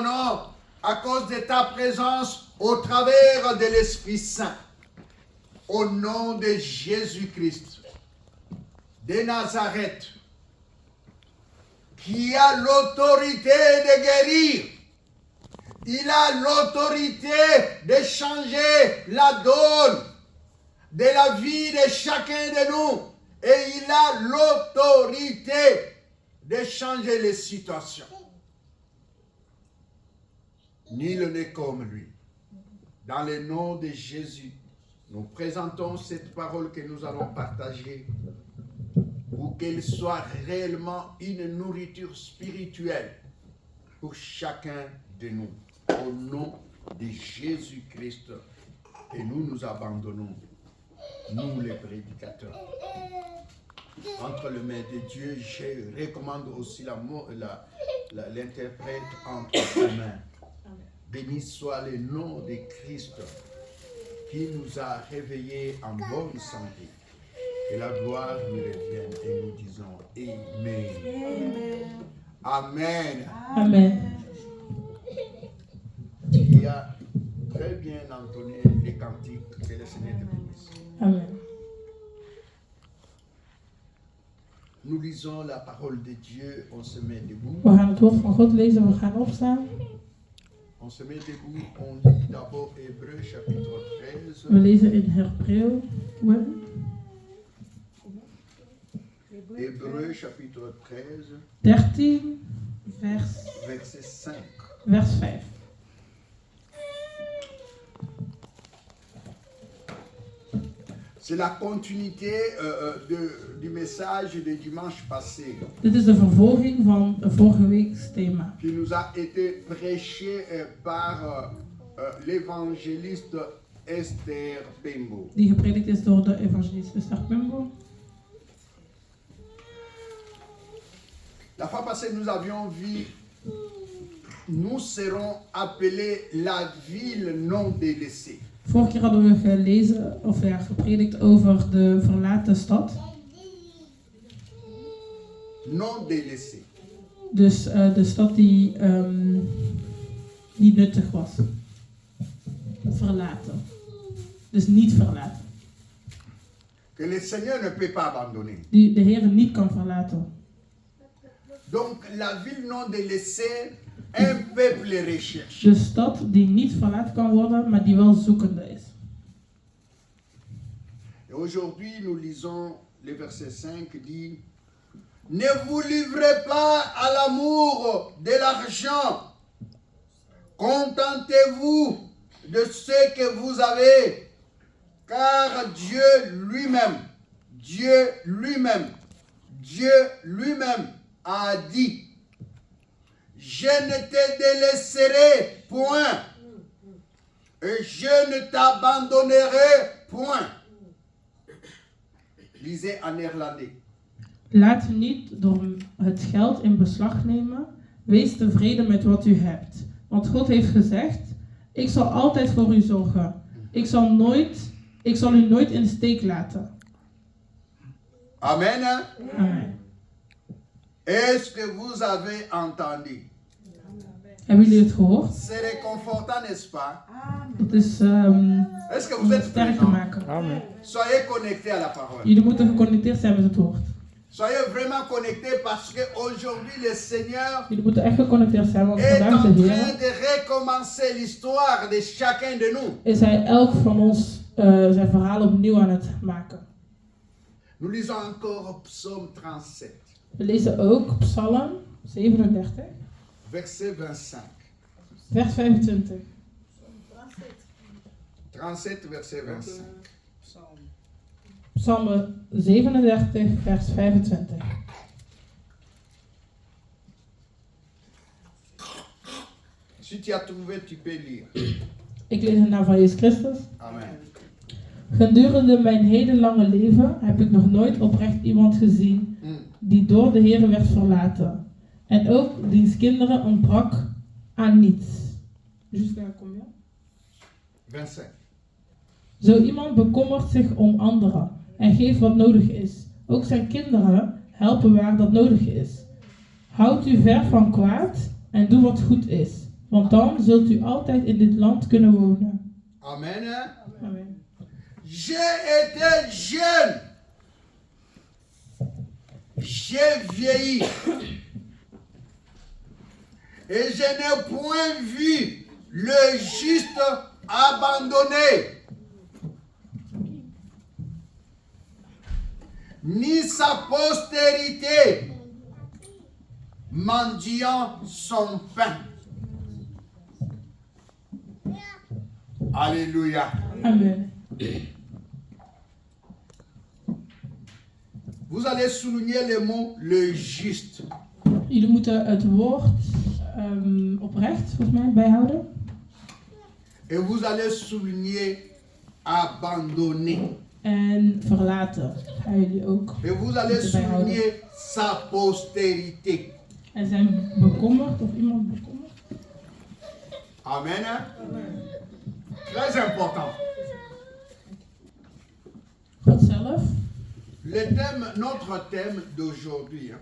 Non, à cause de ta présence au travers de l'Esprit Saint. Au nom de Jésus-Christ, de Nazareth, qui a l'autorité de guérir. Il a l'autorité de changer la donne de la vie de chacun de nous. Et il a l'autorité de changer les situations. Nul n'est comme lui. Dans le nom de Jésus, nous présentons cette parole que nous allons partager pour qu'elle soit réellement une nourriture spirituelle pour chacun de nous. Au nom de Jésus-Christ. Et nous nous abandonnons, nous les prédicateurs. Entre les mains de Dieu, je recommande aussi l'interprète entre les mains. Béni soit le nom de Christ qui nous a réveillés en bonne santé. Que la gloire nous revienne et nous disons Amen. Amen. Amen. Il a très bien entonné les cantiques que le Seigneur te bénisse. Amen. Nous lisons la parole de Dieu, on se met debout. We gaan het woord van God lezen, we gaan opstaan. On se met debout, on lit d'abord Hébreux chapitre 13. We lezen in Hebreeën. Hébreux chapitre 13, 13, verset 5. vers 5. C'est la continuité du message du dimanche passé Dit is de vervolging van vorige week's thema. qui nous a été prêché par l'évangéliste Esther Pembo. Die gepredikt is door de evangelist Esther Pembo. La fois passée, nous avions vu, nous serons appelés la ville non délaissée. Vorige keer hadden we gelezen, of ja, gepredikt over de verlaten stad. Non délaissée. Dus de stad die niet nuttig was. Verlaten. Dus niet verlaten. Que le Seigneur ne peut pas abandonner. Die de Heer niet kan verlaten. Donc la ville non délaissée, un peuple recherche. De stad die niet verlaten kan worden, maar die wel zoekende is. Et aujourd'hui, nous lisons le verset 5 qui dit: ne vous livrez pas à l'amour de l'argent. Contentez-vous de ce que vous avez, car Dieu lui-même a dit: je ne te délaisserai point et je ne t'abandonnerai point. Lisez en néerlandais. Laat u niet door het geld in beslag nemen. Wees tevreden met wat u hebt. Want God heeft gezegd: ik zal altijd voor u zorgen. Ik zal u nooit in de steek laten. Amen. Amen. Est-ce que vous avez entendu? Hebben jullie het gehoord? C'est réconfortant, n'est-ce pas? Het is Est-ce que vous om êtes het sterk te présents? maken. Amen. Soyez connectés à la parole. Jullie moeten geconnecteerd zijn met het woord. Soyez vraiment connectés parce qu'aujourd'hui le Seigneur Jullie moeten echt geconnecteerd zijn, want est vandaag en de train Heer de recommencer l'histoire de chacun de nous. is hij elk van ons zijn verhaal opnieuw aan het maken. Nous lisons encore Psaume 37, We lezen ook Psalm 37, verset 25. vers 25. 37, verset 25. Psalm 37, vers 25. Si tu as trouvé, tu peux lire. Ik lees in de naam van Jezus Christus. Amen. Gedurende mijn hele lange leven heb ik nog nooit oprecht iemand gezien die door de Heer werd verlaten. En ook diens kinderen ontbrak aan niets. Jusqu'à combien? 25. Zo iemand bekommert zich om anderen en geeft wat nodig is. Ook zijn kinderen helpen waar dat nodig is. Houd u ver van kwaad en doe wat goed is, Want dan zult u altijd in dit land kunnen wonen. Amen. Hein? Amen. J'ai été jeune. J'ai vieilli. Et je n'ai point vu le juste abandonné, ni sa postérité mendiant son pain. Alléluia. Amen. Vous allez souligner le mot le juste. Jullie moeten het woord oprecht, volgens mij, bijhouden. Et vous allez souligner abandonné. En verlaten gaan jullie ook Et vous allez moeten bijhouden. souligner sa postérité. En zijn bekommerd of iemand bekommerd. Amen. Hein? Très important. God zelf. Notre thème d'aujourd'hui, hein,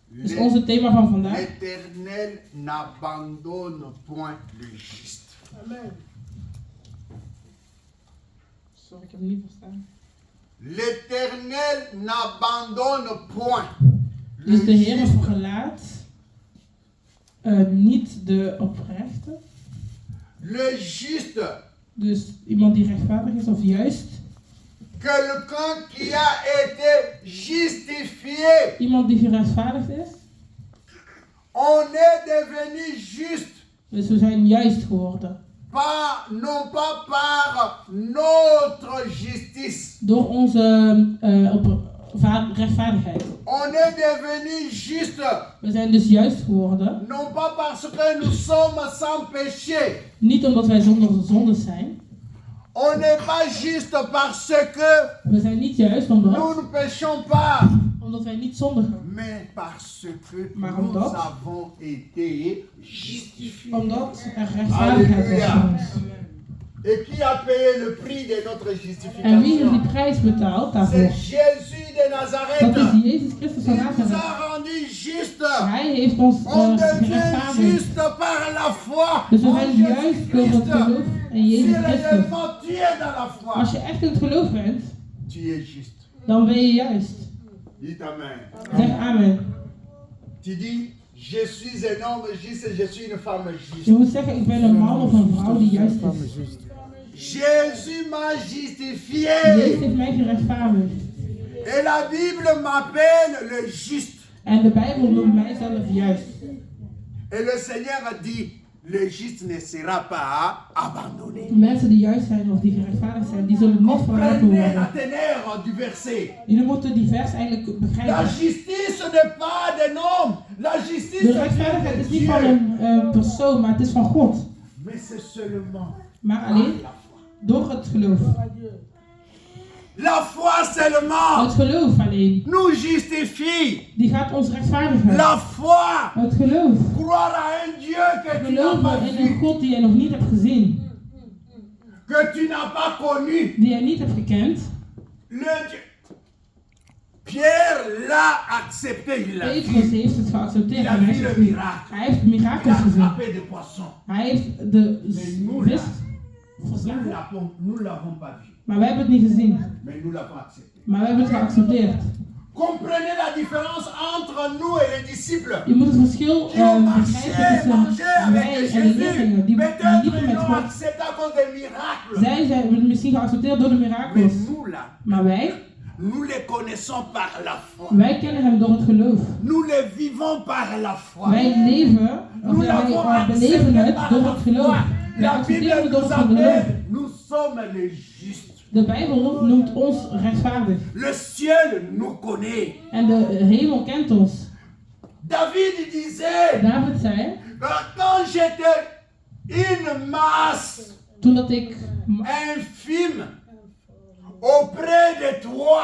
Dus onze thema van vandaag. l'Éternel n'abandonne point le juste. Amen. Sorry, ik heb het niet verstaan. L'Éternel n'abandonne point le Dus de Heer juste. verlaat niet de oprechte. Le juste, Dus iemand die rechtvaardig is of juist. quelqu'un qui a été justifié. Iemand die gerechtvaardigd is. On est devenu juste. Dus we zijn juist geworden. Non pas par notre justice. Door onze rechtvaardigheid. On est devenu juste. We zijn dus juist geworden. Non pas parce que nous sommes sans péché. Niet omdat wij zonder zonde zijn. On n'est pas juste parce que We zijn niet juist nous omdat ne péchons pas. wij niet zondigen. Mais parce que Maar nous omdat? avons été justifiés. Omdat er rechtvaardigheid was voor ons. Et qui a payé le prix de notre En wie heeft justification? die prijs betaald daarvoor? C'est Jésus de Dat Nazareth. is Jezus Christus van Il nous Nazareth. a rendus justes. Hij heeft ons On devient gerechtvaardigd. juste par la foi. Dus we en zijn juist door het Jésus-Christ. geloof in Si Jezus Christus. réellement tu es dans la foi, Als je echt in het geloof bent, tu es juste. dan ben je juist. Dis amen. Zeg amen. Tu dis, je suis un homme juste, je suis une femme Je juste. moet zeggen, ik ben een man of een vrouw die juist is. Jésus m'a justifié. Jezus heeft mij gerechtvaardigd. Et la Bible m'appelle le juste. En de Bijbel noemt mij zelf juist. Et le Seigneur a dit, le juste ne sera pas abandonné. Mensen die juist zijn of die gerechtvaardigd zijn, die zullen niet verlaten Comprenez la worden. teneur du verset. Jullie moeten die vers eigenlijk La begrijpen. justice n'est pas d'un homme. La justice De vient rechtvaardigheid de is niet van Dieu. een persoon, maar het is van God. Mais c'est seulement Maar par alleen la foi. door het geloof. La foi seulement Het geloof alleen. nous justifie. Die gaat ons rechtvaardigen. La foi, Het geloof. croire à un Dieu que tu n'as pas Geloven in een vu, God die je nog niet hebt gezien. que tu n'as pas connu. Die je niet hebt gekend. Le Dieu. Pierre l'a accepté, il l'a vu. Petrus heeft het geaccepteerd. Il a En hij, vu le heeft, miracle. hij heeft Il mirakels a gezien. attrapé des poissons. Hij heeft de vis Nous verslagen. l'avons pas vu, Maar wij hebben het niet gezien. mais nous l'avons accepté. Maar wij hebben het geaccepteerd. Comprenez la différence entre nous et les disciples. Je moet het verschil Qui ont marché, begrijpen mangé tussen avec wij en de Jésus. leerlingen. Die Peut-être liepen ils met l'ont God. accepté à cause des miracles. Zij zijn het misschien geaccepteerd door de Mais mirakels. nous là, Maar wij nous les connaissons par la foi. Wij kennen hem door het geloof. Nous les vivons par la foi. Wij leven, of Nous wij l'avons beleven accepté het par door la het geloof. foi. Wij La accepteren Bible het door nous het geloof. appelle, nous sommes les justes. De Bijbel noemt ons rechtvaardig. Le ciel nous connaît. En de hemel kent ons. David disait, David zei, quand j'étais une masse toen dat ik infime auprès de toi,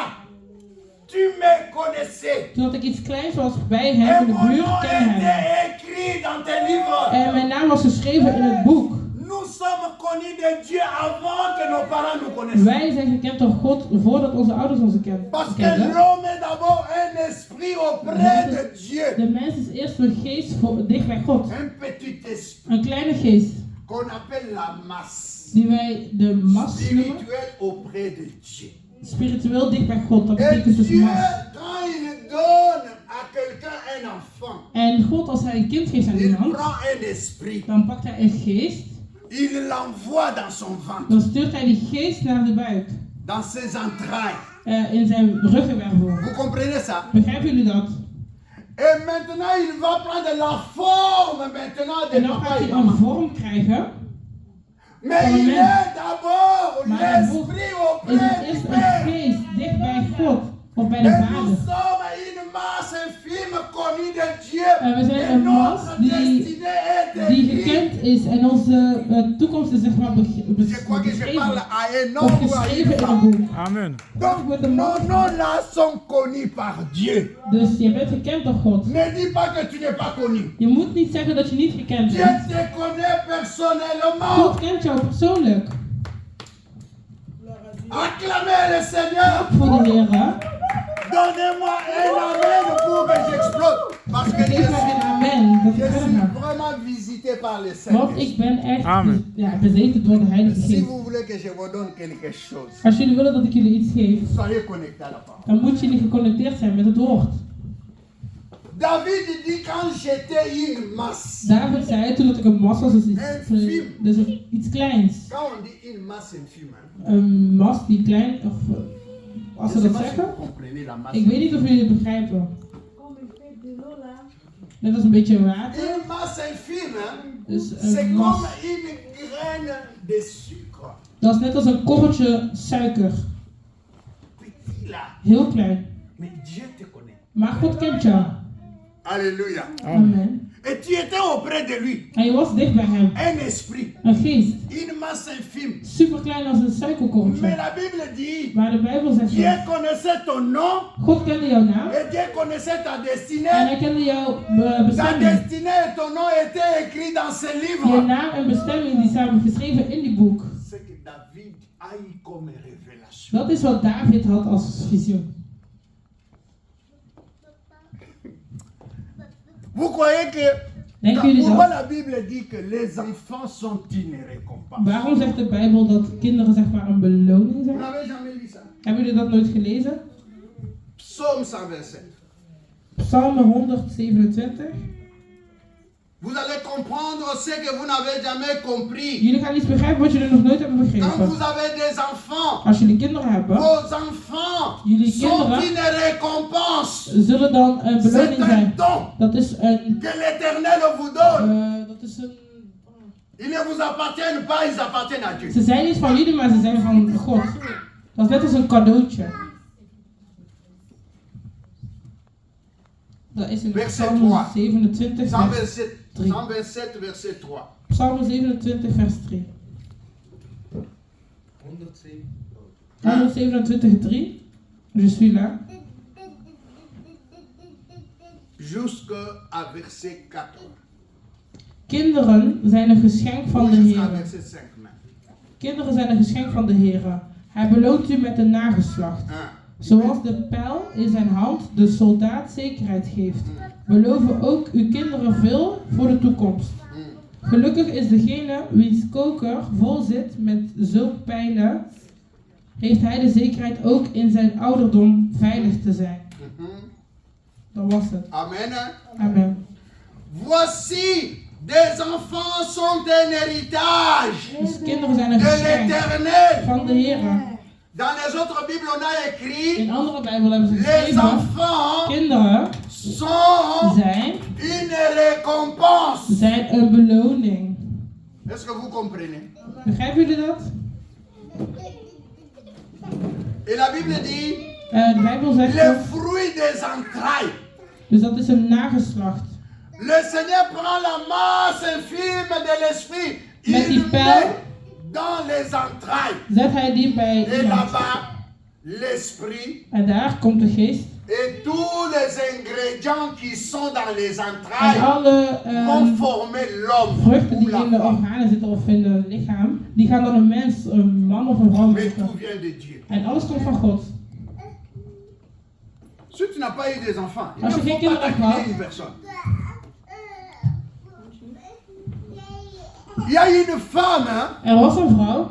tu me connaissais. Toen ik iets kleins was bij hem Et in de mon buurt, nom kende hem. était écrit dans tes livres. En mijn naam was geschreven in het boek. Nous sommes connus de Dieu avant que nos parents nous connaissent. Wij zijn gekend door God voordat onze ouders ons Parce que kenden. l'homme est d'abord un esprit auprès de Dieu. De mens is eerst een geest dicht bij God. Un petit esprit Een kleine geest, qu'on appelle la masse. die wij de mas noemen. Spirituelle auprès de Dieu. Spiritueel dicht bij God, dat Et betekent dus Dieu, mas. quand il donne à quelqu'un un enfant, En God, als hij een kind geeft aan il iemand, prend un esprit, dan pakt hij een geest, il l'envoie dans son ventre, dan stuurt hij die geest naar de buik, dans ses entrailles. in zijn ruggenwervel. Vous comprenez ça? Begrijpen jullie dat? Et maintenant, il va prendre la forme maintenant de En dan papa gaat et hij maman. een vorm krijgen, Mais Amen. il est d'abord maar l'esprit is auprès het du eerst een Père. geest dicht bij God of bij de Et nous Vader. sommes une masse infime connue de Dieu. En we zijn Et een mas notre die, destinée est die écrite. gekend is en onze toekomst is zeg maar Je crois que je parle beschreven. à un Of homme ou à geschreven une in een femme. boek. Amen. Donc, Met de nos man. noms là sont connus par Dieu. Dus je bent gekend door God. Ne dis pas que tu n'es pas connu. Je moet niet zeggen dat je niet gekend Dieu bent. te connaît personnellement. God kent jou persoonlijk. Acclamez le Seigneur. Voor de Heer. Donnez-moi un amen pour que j'explose. Parce que Geef mij een amen. Dat je ik verder suis ga. vraiment visité par le Want Seigneur. ik ben echt Amen. bezeten door de Heilige Si Geest. vous voulez que je vous donne quelque chose, Als jullie willen dat ik jullie iets geef, soyez connectés à la parole. dan moet jullie geconnecteerd zijn met het woord. David dit quand j'étais une masse. David zei toen dat ik een mas was, dus iets kleins. Quand on dit une masse infime, Een mas die klein, of als je ze ne sais dat pas si zeggen. vous comprenez la masse. Ik weet niet of jullie het begrijpen. Net als een beetje water. Une masse infime, Dus c'est een mas. comme une graine de sucre. Dat is net als een korreltje suiker. Petit là. Heel klein. Mais Dieu te connaît. Maar God kent jou. Alléluia. Amen. Et tu étais auprès de lui. En je was dicht bij hem. Un esprit. Een geest. Une masse infime. Super klein als een Mais suikerkorreltje. la Bible dit, Maar de Bijbel zegt Dieu dat connaissait ton nom God kende jouw naam. et Dieu connaissait ta En destinée. hij kende jouw Ta bestemming. destinée et ton nom étaient écrits dans ce Je livre. naam en bestemming die samen geschreven in die boek. C'est que David a eu comme révélation. Dat is wat David had als visioen. Vous croyez que Denken jullie pourquoi dat? la Bible dit que les enfants sont une récompense? Waarom zegt de Bijbel dat kinderen zeg maar een beloning Vous zijn? n'avez jamais lu ça? Hebben jullie dat nooit gelezen? Psaume 127. Psalm 127. Vous allez comprendre ce que vous n'avez jamais compris. Jullie gaan iets begrijpen wat jullie nog nooit hebben Quand begrepen. vous avez des enfants, Als jullie kinderen hebben, vos enfants Jullie sont kinderen une récompense. zullen dan een C'est beloning un zijn. don Dat is een... que l'Éternel vous donne. dat is een... Ils ne vous appartiennent pas, ils appartiennent à Dieu. Ze zijn niet van jullie, maar ze zijn van God. Dat is net als een cadeautje. Dat is in Verset Psalm 3. 27 vers 127 verset 3. Psalm 27 vers 3. 107. 127 3. Je suis là. Jusqu'à verset 4. Kinderen zijn een geschenk van Ou de jusqu'à Heer. verset 5 même. Kinderen zijn een geschenk van de Heer. Hij beloont u met een nageslacht. 1. Zoals de pijl in zijn hand de soldaat zekerheid geeft, beloven ook uw kinderen veel voor de toekomst. Gelukkig is degene wiens koker vol zit met zulke pijlen, heeft hij de zekerheid ook in zijn ouderdom veilig te zijn. Dat was het. Amen. Amen. Voici, des enfants sont un héritage Dus kinderen zijn een de geschenk l'Éternel. van de Heer. Dans les autres Bibles, on a écrit, In andere Bijbel hebben ze les geschreven, enfants kinderen sont zijn une récompense. een beloning. Est-ce que vous comprenez? Begrijpen jullie dat? Et la Bible dit, De Bijbel zegt le ook, fruit des entrailles. dus dat is een nageslacht. Le Seigneur prend la masse infime de l'esprit. Met Il die met pijl dans les entrailles. zet hij die bij Et iemand. là-bas, l'esprit En daar komt de geest Et tous les ingrédients qui sont dans les En entrailles alle vont former l'homme vruchten ou die la in de femme. organen zitten of in het lichaam, die gaan dan een mens, een man of een vrouw Mais maken. tout vient de Dieu. En alles komt van God. Si tu n'as pas eu des enfants, il Als ne je geen faut pas kinderen hebt taquiner gehad, une personne. Il y a une femme hein, er was een vrouw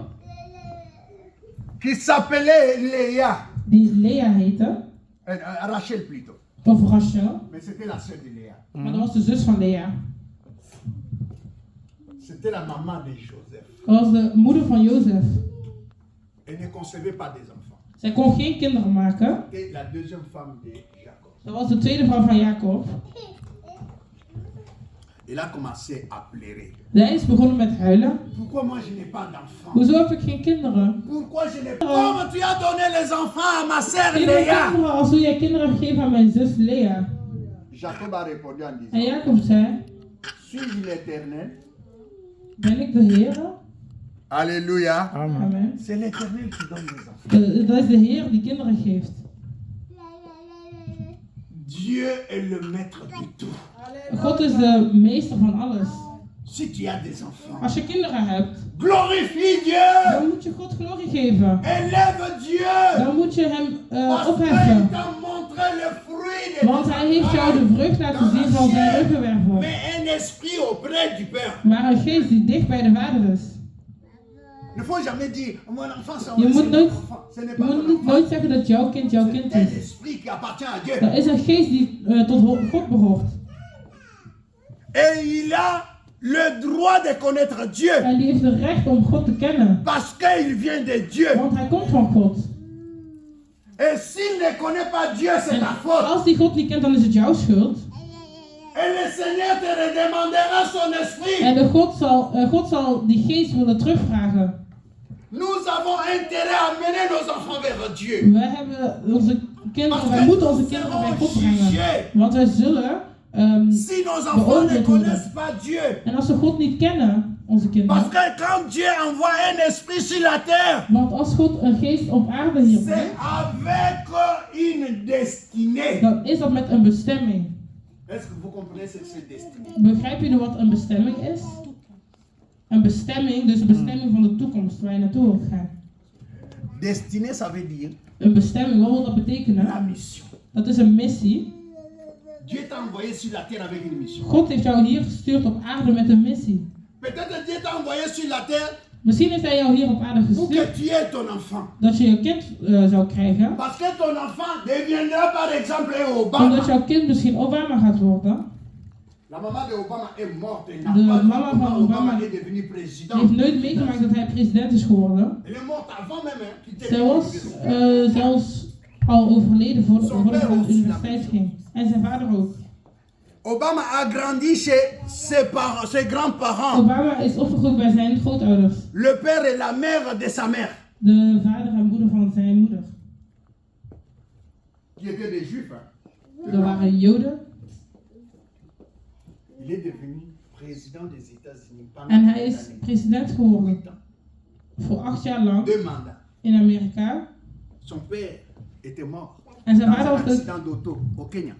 qui s'appelait Léa. die Lea heette, Rachel plutôt. of Rachel, Mais c'était la sœur de Léa. maar dat was de zus van Lea. C'était la maman de Joseph. Dat was de moeder van Jozef. Elle ne concevait pas des enfants. Zij kon geen kinderen maken. C'était la deuxième femme de Jacob. Dat was de tweede vrouw van Jacob. Elle a commencé à pleurer. Zij is begonnen met huilen. Pourquoi moi je n'ai pas d'enfants? Hoezo heb ik geen kinderen? Pourquoi je n'ai pas... Comment tu as donné les enfants à ma sœur Geen Léa? kinderen als hoe jij kinderen hebt gegeven aan mijn zus Lea. Jacob a répondu en En disant, Jacob zei, suis-je l'Éternel? ben ik de Heer? Alléluia. Amen. C'est l'Éternel qui donne les enfants. Dat is de Heer die kinderen geeft. Dieu est le maître du tout. God is de meester van alles. Si tu as des enfants, Als je kinderen hebt, glorifie Dieu. dan moet je God glorie geven. Élève Dieu. Dan moet je hem Parce opheffen. qu'il t'a montré le fruit de Want tes hij heeft jou de entrailles. vrucht laten zien van zijn ruggenwervel. Mais un esprit auprès du Père. Maar een geest die dicht bij de Vader is. Il ne faut jamais dire, mon enfant, c'est Je moet mon nooit, enfant. Ce n'est je pas moet ton niet enfant. nooit zeggen dat jouw kind C'est kind un is. esprit qui appartient à Dieu. Dat is een geest die tot God behoort. Et il a le droit de connaître Dieu. En die heeft het recht om God te kennen. Parce qu'il vient de Dieu. Want hij komt van God. Et s'il ne connaît pas Dieu, c'est En ta faute. als die God niet kent, dan is het jouw schuld. Et le Seigneur te redemandera son esprit. En de God zal die geest willen terugvragen. Nous avons intérêt à mener nos enfants vers Dieu. Wij hebben onze kinderen, wij moeten onze kinderen bij God brengen. Want wij zullen Si nos enfants ne connaissent pas Dieu, en als ze God niet kennen, onze kinderen. parce que quand Dieu envoie un esprit sur la terre, Want als God een geest op aarde hier c'est brengt, avec une destinée. dan is dat met een bestemming. Est-ce que vous comprenez ce que c'est destinée? Begrijp jullie wat een bestemming is? Een bestemming, dus een bestemming van de toekomst waar je naartoe wilt gaan. Destinée, ça veut dire Een bestemming, wat wil dat la betekenen? mission. Dat is een missie. Dieu t'a envoyé sur la terre avec une mission. God heeft jou hier gestuurd op aarde met een missie. Peut-être Dieu t'a envoyé sur la terre Misschien heeft hij jou hier op aarde pour que gestuurd tu aies ton enfant. dat je je kind zou krijgen. Parce que ton enfant deviendra par exemple un Omdat Obama. jouw kind misschien Obama gaat worden. La maman de Obama est morte. Elle n'a De pas vu mama van comment Obama Obama est devenu Ze président. heeft nooit meegemaakt dat hij president is geworden. Elle est morte avant même hein, qu'il Zij was zelfs al overleden voordat hij naar de universiteit ging. En zijn vader ook. Obama a grandi chez ses grands-parents. Obama is opgegroeid bij zijn grootouders. Le père et la mère de sa mère. De vader en moeder van zijn moeder. Qui étaient des juifs. Hein. Dat waren Joden. Il est devenu président des États-Unis pendant En hij des is années. president geworden 8 ans. voor 8 jaar lang 2 mandats. in Amerika. Son père était mort En zijn dans vader un was dus accident d'auto au Kenya.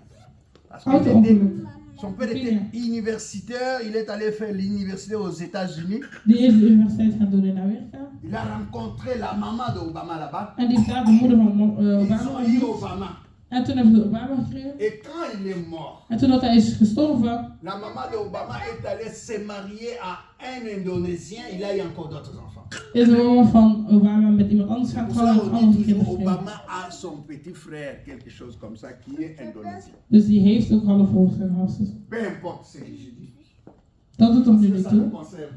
Parce qu'il auto-ongeluk. son père était Kenya. universitaire, il est allé faire l'université aux États-Unis. Die is de universiteit gaan doen in Amerika. Il a rencontré la maman de Obama là-bas. En die heeft daar de moeder van Ils Obama ont eu ontmoet. Obama. En toen hebben ze Obama gekregen. Et quand il est mort, En toen dat hij is gestorven, la maman de Obama est allée se marier à un Indonésien. Il a eu encore d'autres enfants. is de mama van Obama met iemand anders gaan Pour ça, trouwen en on andere dit toujours kinderen krijgen. Obama a son petit frère, quelque chose comme ça, qui est indonésien. Dus die heeft ook halfvolks en halfzus. Peu importe ce que je dis. Dat doet toch nu Parce que niet ça nous toe. concerne.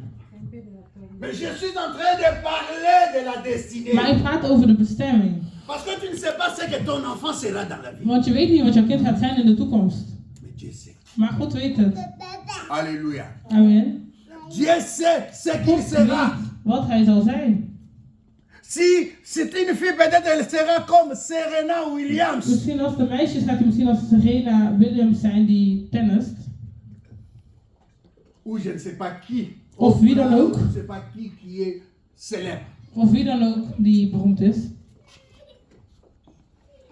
Mais je suis en train de parler de la destinée. Maar ik praat over de bestemming. Parce que tu ne sais pas ce que ton enfant sera dans la vie. Want je weet niet wat jouw kind gaat zijn in de toekomst. Mais Dieu sait. Maar God weet het. Alléluia. Amen. Dieu sait ce qu'il God sera. weet wat hij zal zijn. Si c'est une fille, peut-être elle sera comme Serena Williams. Misschien als de meisjes gaat hij misschien als Serena Williams zijn die tennist. Ou je ne sais pas qui. Of wie dan ook. Je ne sais pas qui est célèbre. Of wie dan ook die beroemd is.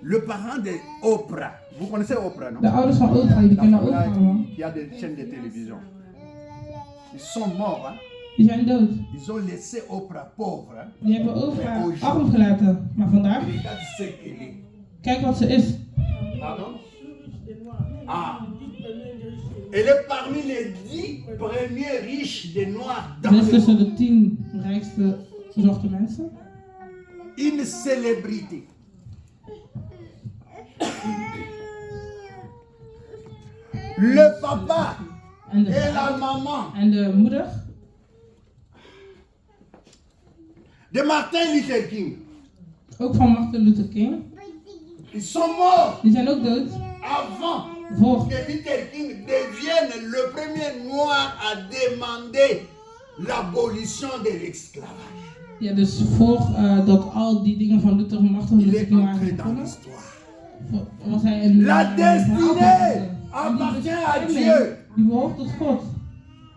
Le parent de Oprah. Vous connaissez Oprah, non? De ouders van Oprah, die kennen La Oprah allemaal. qui a des chaînes de télévision. Ils sont morts, hein? Die zijn dood. Ils ont laissé Oprah pauvre, hein? Die hebben Oprah arm gelaten. Maar vandaag, Regarde ce qu'elle est. kijk wat ze is. Pardon? Ah. Elle est parmi les 10 premiers riches des Noirs dans Ze is le tussen monde. de 10 rijkste zwarte mensen. Une célébrité. Le papa En de, et la maman en de moeder de Martin Luther King, ook van Martin Luther King. ils sont morts Die zijn ook dood. avant Voor que Luther King devienne le premier noir à demander l'abolition de l'esclavage. ja, dus voor dat al die dingen van Luther en Martin Il Luther est King waren entré dans begonnen, l'histoire. was hij een La verhaal destinée aan de- appartient en à die Dieu. bestemming, die behoort tot God.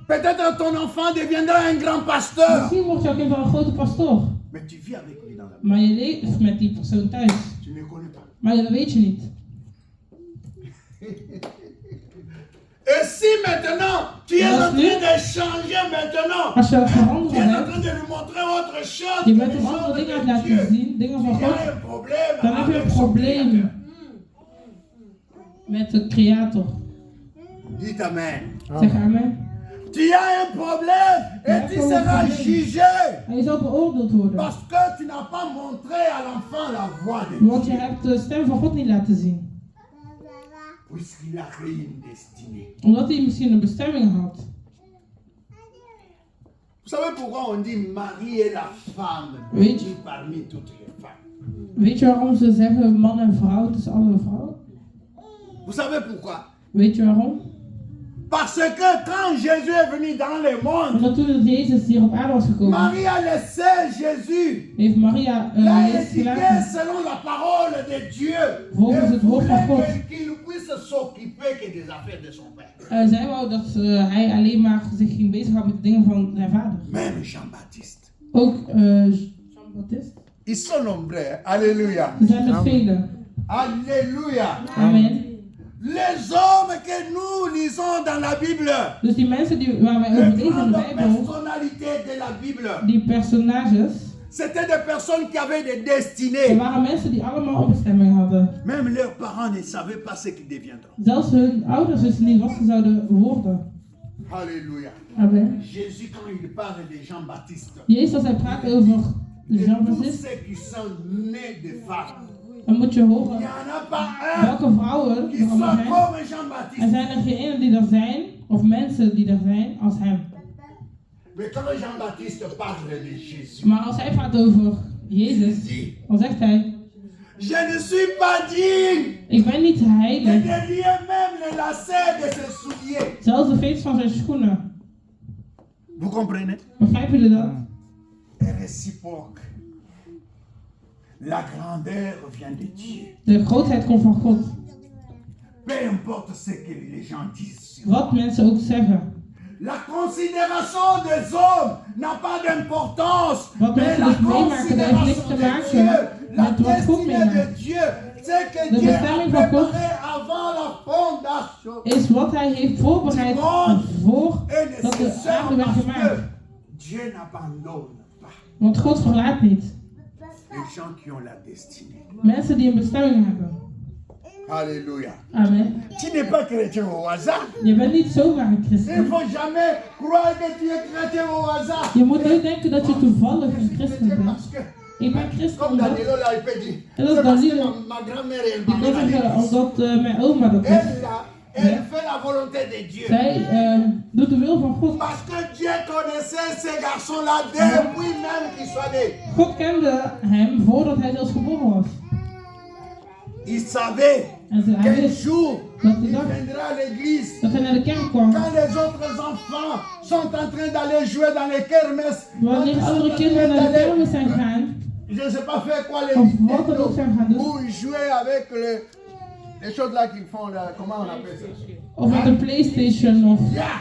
Peut-être ton enfant deviendra un grand pasteur. Misschien wordt jouw kind wel een grote pastoor. Mais tu vis avec lui dans la vie. Maar je leeft met die persoon thuis. Tu ne connais pas. Maar dat weet je niet. Et si maintenant tu es en train de changer maintenant, Als je het tu es veranderen en hebt, train de lui montrer autre chose, je que bent les hem choses andere dingen aan de het Dieu, laten zien, dingen van il y God, a un problème dan heb je avec een son probleem Créateur. met de creator. Dites Amen. Zeg amen. Tu as un problème et tu seras jugé En je zal beoordeeld worden. parce que tu n'as pas montré à l'enfant la voie de Want je Dieu. hebt de stem van God niet laten zien. Puisqu'il a créé une destinée. Omdat hij misschien een bestemming had. Vous savez pourquoi on dit Marie est la femme Oui. bénie parmi toutes les femmes? Weet je waarom ze zeggen man en vrouw tussen alle vrouwen? Vous savez pourquoi? Weet je waarom? Parce que quand Jésus est venu dans le monde, Omdat toen het Jezus hier op aarde was gekomen, Marie a laissé Jésus. heeft Maria L'a Jezus éduqué gelaten. selon la parole de Dieu. Volgens Et het woord van God. voulait qu'il puisse s'occuper que des affaires de son père. Zij wou dat hij alleen maar zich ging bezighouden met de dingen van zijn vader. Même Jean-Baptiste. Ook Jean-Baptiste. Ils sont nombreux. Hein. Alléluia. Ze zijn met velen. Alléluia. Amen. Les hommes que nous lisons dans la Bible, Dus die mensen waar wij over les lezen in de grandes Bijbel, personnalités de la Bible, die personages, c'était des personnes qui avaient des er destinées. waren mensen die allemaal een bestemming hadden. Même leurs parents ne savaient pas ce qu'ils deviendront. Zelfs hun ouders wisten niet wat ze zouden worden. Alléluia. Amen. Jésus, quand il parle de Jean-Baptiste, Jezus, als hij praat over de tous Jean-Baptiste, ceux qui sont nés de femmes, dan moet je il n'y horen en a pas un welke vrouwen qui er allemaal soit zijn. comme Er Jean-Baptiste. zijn er geen ene die er zijn, of mensen die er zijn, als hem. Mais quand Jean-Baptiste parle de Jésus, Maar als hij praat over il Jezus, dit, dan zegt hij, je ne suis pas digne ik ben niet de heilig, délier même les lacets de ses souliers. zelfs de veters van zijn schoenen. Vous comprenez? Begrijpen jullie dat? Et réciproque. La grandeur vient de Dieu. De grootheid komt van God. Peu importe ce que les gens disent. Wat mensen ook zeggen. La considération des hommes n'a pas d'importance. Wat Mais mensen la dus meemaken, dat heeft niks considération te de maken Dieu, la met wat God destinée de meemaakt. Dieu, c'est que De Dieu a bestemming van God préparé avant la fondation. Is wat hij heeft voorbereid voor Et dat de nécessaire aarde werd parce gemaakt. que Dieu n'abandonne pas Want God verlaat niet. les gens qui ont la destinée. Mensen die een bestemming hebben. Alléluia. Amen. Tu n'es pas chrétien au hasard. Je bent niet zomaar een Il ne christen. faut jamais croire que tu es chrétien au hasard. Je moet nooit denken dat je toevallig een christen Chrétien bent. parce que, Ik ben christen comme omdat, Danielo là, il peut dire, Et là, c'est parce que Danielo, ma grand-mère elle die kan m'amène à zeggen l'église. omdat mijn oma dat doet. Elle là, elle fait la volonté de Dieu. Zij doet de wil van God. Parce que Dieu connaissait ces garçons-là depuis même qu'ils soient nés. God kende hem voordat hij zelfs geboren was. Il savait En hij qu'un wist jour, dat il de dag viendra à l'église. dat hij naar de kerk kwam. Quand les autres enfants sont en train d'aller jouer dans les kermesses, Wanneer quand ils sont andere en kinderen train naar de d'aller- kermis zijn gegaan, je ne sais pas faire quoi les of wat dan ook zijn gaan doen, ou jouer avec les choses là qu'ils font là, comment on appelle ça? of met een PlayStation of Yeah.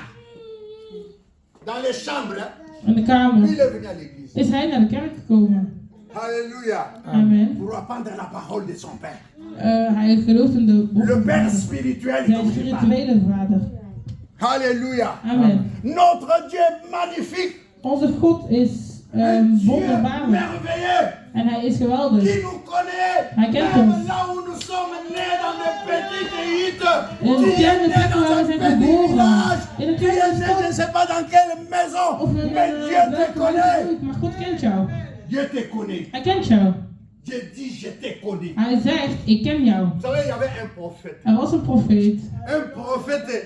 Dans les chambres, hein. in de kamer, Il est venu à l'église. is hij naar de kerk gekomen. Alléluia. Amen. Pour apprendre la parole de son père. Hij gelooft in de Le bovenvader, Père spirituel, zijn comme je parle. spirituele vader. Alléluia. Amen. Notre Dieu est magnifique. Onze God is Un Dieu wonderbaarlijk merveilleux. en hij is geweldig. Qui nous connaît. Hij kent Même ons. là où nous sommes nés dans des petites huttes. In Qui de est kleine né plek dans waar un we zijn petit geboren. village. In een Qui est kleine né, je ne stad. sais pas dans quelle maison. Of in Mais Dieu te welke connaît. huis ook, maar God kent jou. Dieu te connaît. Hij kent jou. Dieu dit, je te connais. Hij zegt, ik ken jou. Vous savez, il y avait un prophète. Er was een profeet. Un prophète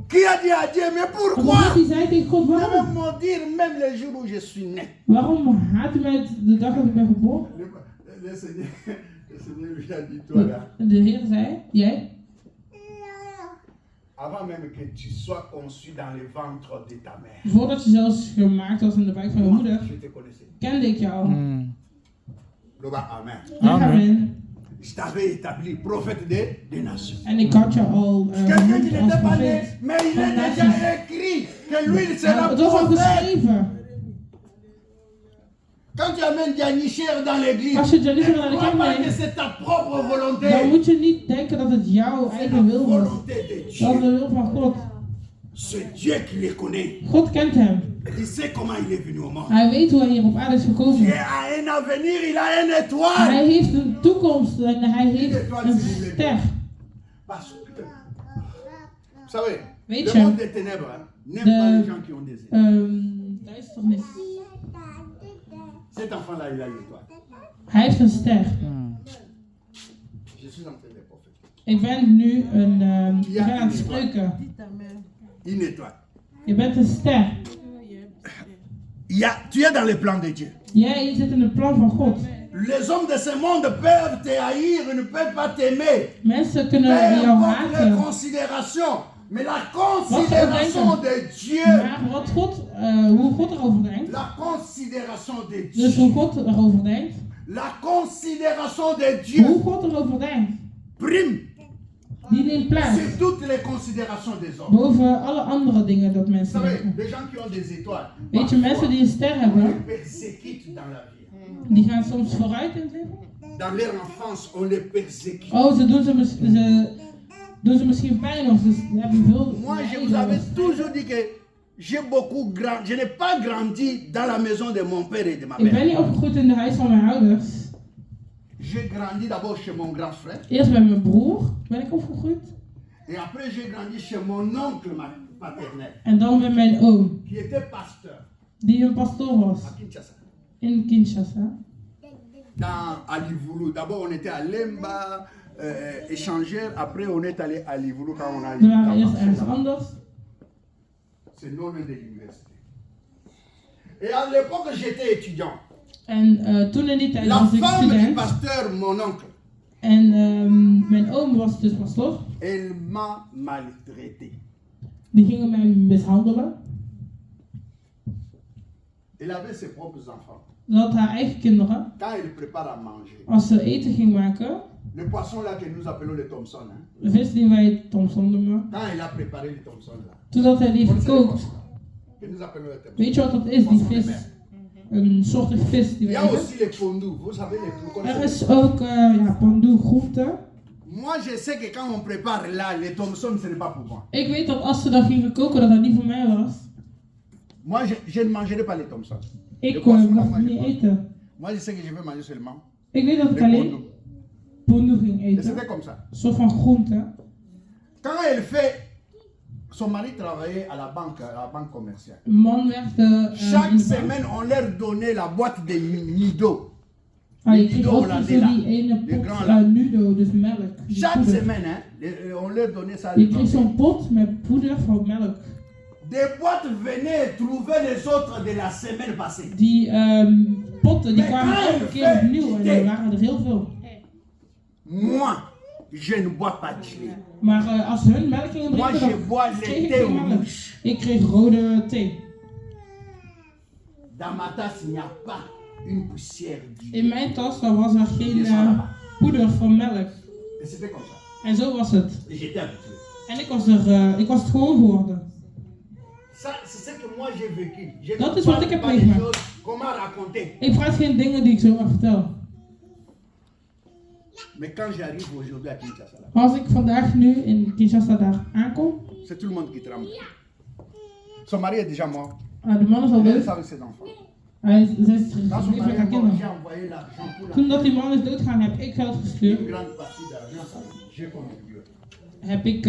qui a dit à Dieu, mais Een pourquoi? profeet die zei tegen God, Je vais waarom? maudire même les jours où je suis né. Waarom haat u mij de dag dat ik ben geboren? Le Seigneur lui a dit, toi là, De Heer zei, jij, avant même que tu sois conçu dans le ventre de ta mère, voordat je zelfs gemaakt was in de buik van je moeder, je te connaissais. kende ik jou. Loba, amen. Amen. Je t'avais établi prophète des nations. En ik had je al Quelqu'un qui genoemd als n'était pas né, profeet. mais il est déjà écrit que lui, il sera Nou, het was al prophète. geschreven. Quand tu amènes Dianichère dans l'église, Als je Janine naar de crois kerk pas que brengt, c'est ta propre dan volonté. moet je niet denken dat het jouw C'est la eigen wil was. volonté de Dat is Dieu. de wil van God. C'est Dieu qui les connaît. God kent hem. Il sait comment il est venu au monde. Hij weet hoe hij hier op aarde is Dieu gekomen. a un avenir, il a une étoile. Hij heeft een toekomst en hij heeft een ster. Parce que, vous savez, Weet le je, monde des ténèbres hein, n'aime pas les gens qui ont des étoiles. Duisternis. Cet enfant-là, il a une étoile. Hij heeft een ster. Je suis en train de prophétiser. Ik ben nu ik ben aan het spreken. Une étoile. Je bent een ster. Tu es dans le plan de Dieu. Jij zit in het plan van God. Les hommes de ce monde peuvent te haïr, ne peuvent pas t'aimer. Mensen kunnen Peu jou importe les haten. considérations. Mais la considération de Dieu, Maar wat God, hoe God erover denkt. la considération de Dus Dieu, hoe God erover denkt. la considération de Dieu Hoe God erover denkt. prime Die neemt plaats. sur toutes les considérations des hommes. Boven alle andere dingen dat Vous mensen savez, denken. les gens qui ont des étoiles, Weet je, mensen die een ster on hebben, les persécute dans la vie. die gaan soms vooruit in het leven. Dans leur enfance, on les persécute. Oh, ze doen ze misschien pijn of ze hebben veel. Moi, je vous avais toujours dit que j'ai beaucoup grandi. Je n'ai pas grandi dans la maison de mon père et de ma Ik ben mère. niet opgegroeid in de huis van mijn ouders. J'ai grandi d'abord chez mon grand frère. Eerst bij mijn broer ben ik opgegroeid. Et après, j'ai grandi chez mon oncle paternel, En dan bij mijn oom, qui était pasteur die een pastoor was à Kinshasa. in Kinshasa. Dans Alivoulou. D'abord, on était à Lemba, échangeur. Après, on est allé à Alivoulou quand on a We waren eerst commencé ergens là-bas. anders. C'est non loin de l'université. Et à l'époque, j'étais étudiant. En toen in die tijd La was ik femme du student. pasteur, mon oncle, En mijn oom was dus pastoor. elle m'a maltraité. Die gingen mij mishandelen. Elle avait ses propres enfants. Ze had haar eigen kinderen. Quand elle prépare à manger, Als ze eten ging maken, le poisson là que nous appelons le Thomson, hein, de vis die wij Thomson noemen. quand elle a préparé le Thomson là, Totdat hij die on sait le gekookt. poisson que nous appelons le Thomson. Weet je wat dat is, die vis? Een soort vis die Il y wij a hebben. aussi les pondous, vous savez, vous Er connaissez. is ook ja, pandoe groente. Moi, je sais que quand on prépare là, les Thomson, ce n'est pas pour moi. Ik weet dat als ze dat gingen koken, dat dat niet voor mij was. Moi, je ne mangerai pas les Thomson. Ik poisson, mocht moi, het je niet mange. eten. Moi, je sais que je vais manger seulement Ik weet dat ik les alleen pondous. pandoe ging Et eten. c'était comme ça. Een soort van groente. Quand elle fait, son mari travaillait à la banque commerciale. Een man werkte Chaque in de bank. semaine, on leur donnait la boîte de Nido. Ah, je die kreeg Nido altijd zo Hollandais die là. ene Les pot grands là. nudo, dus melk. die Chaque poeder. semaine, hein, on leur donnait ça. Je kreeg zo'n pot met poeder van melk. Des boîtes venaient trouver les autres de la semaine passée. Die potten die Maar kwamen kan elke je keer opnieuw en er thee? waren er heel veel. Moi, je ne bois pas de lait. Maar als hun melk gingen Moi, drinken, je dan bois kreeg le ik thé geen melk. rouge. Ik kreeg rode thee. Dans ma tasse, il n'y a pas une poussière du In mijn tas dan was er geen Yes, mama. poeder van melk. Et c'était comme ça. En zo was het. Et j'étais habitué. En ik was het gewoon geworden. Ça, c'est ce que moi j'ai vécu. Je Dat ne is wat parle ik heb pas des meegemaakt. choses, comment raconter. Ik praat geen dingen die ik zomaar vertel. Mais quand j'arrive aujourd'hui à Kinshasa, là, Maar als ik vandaag nu in Kinshasa daar aankom, c'est tout le monde qui tremble. Son mari est déjà mort. de man is al Elle est dood. avec ses enfants. Zij is Quand son gebleven mari met haar est mort, j'ai kinderen. envoyé l'argent pour la Toen dat die man is doodgaan, heb ik geld une gestuurd. grande partie d'argent, ça, j'ai contribué. Heb ik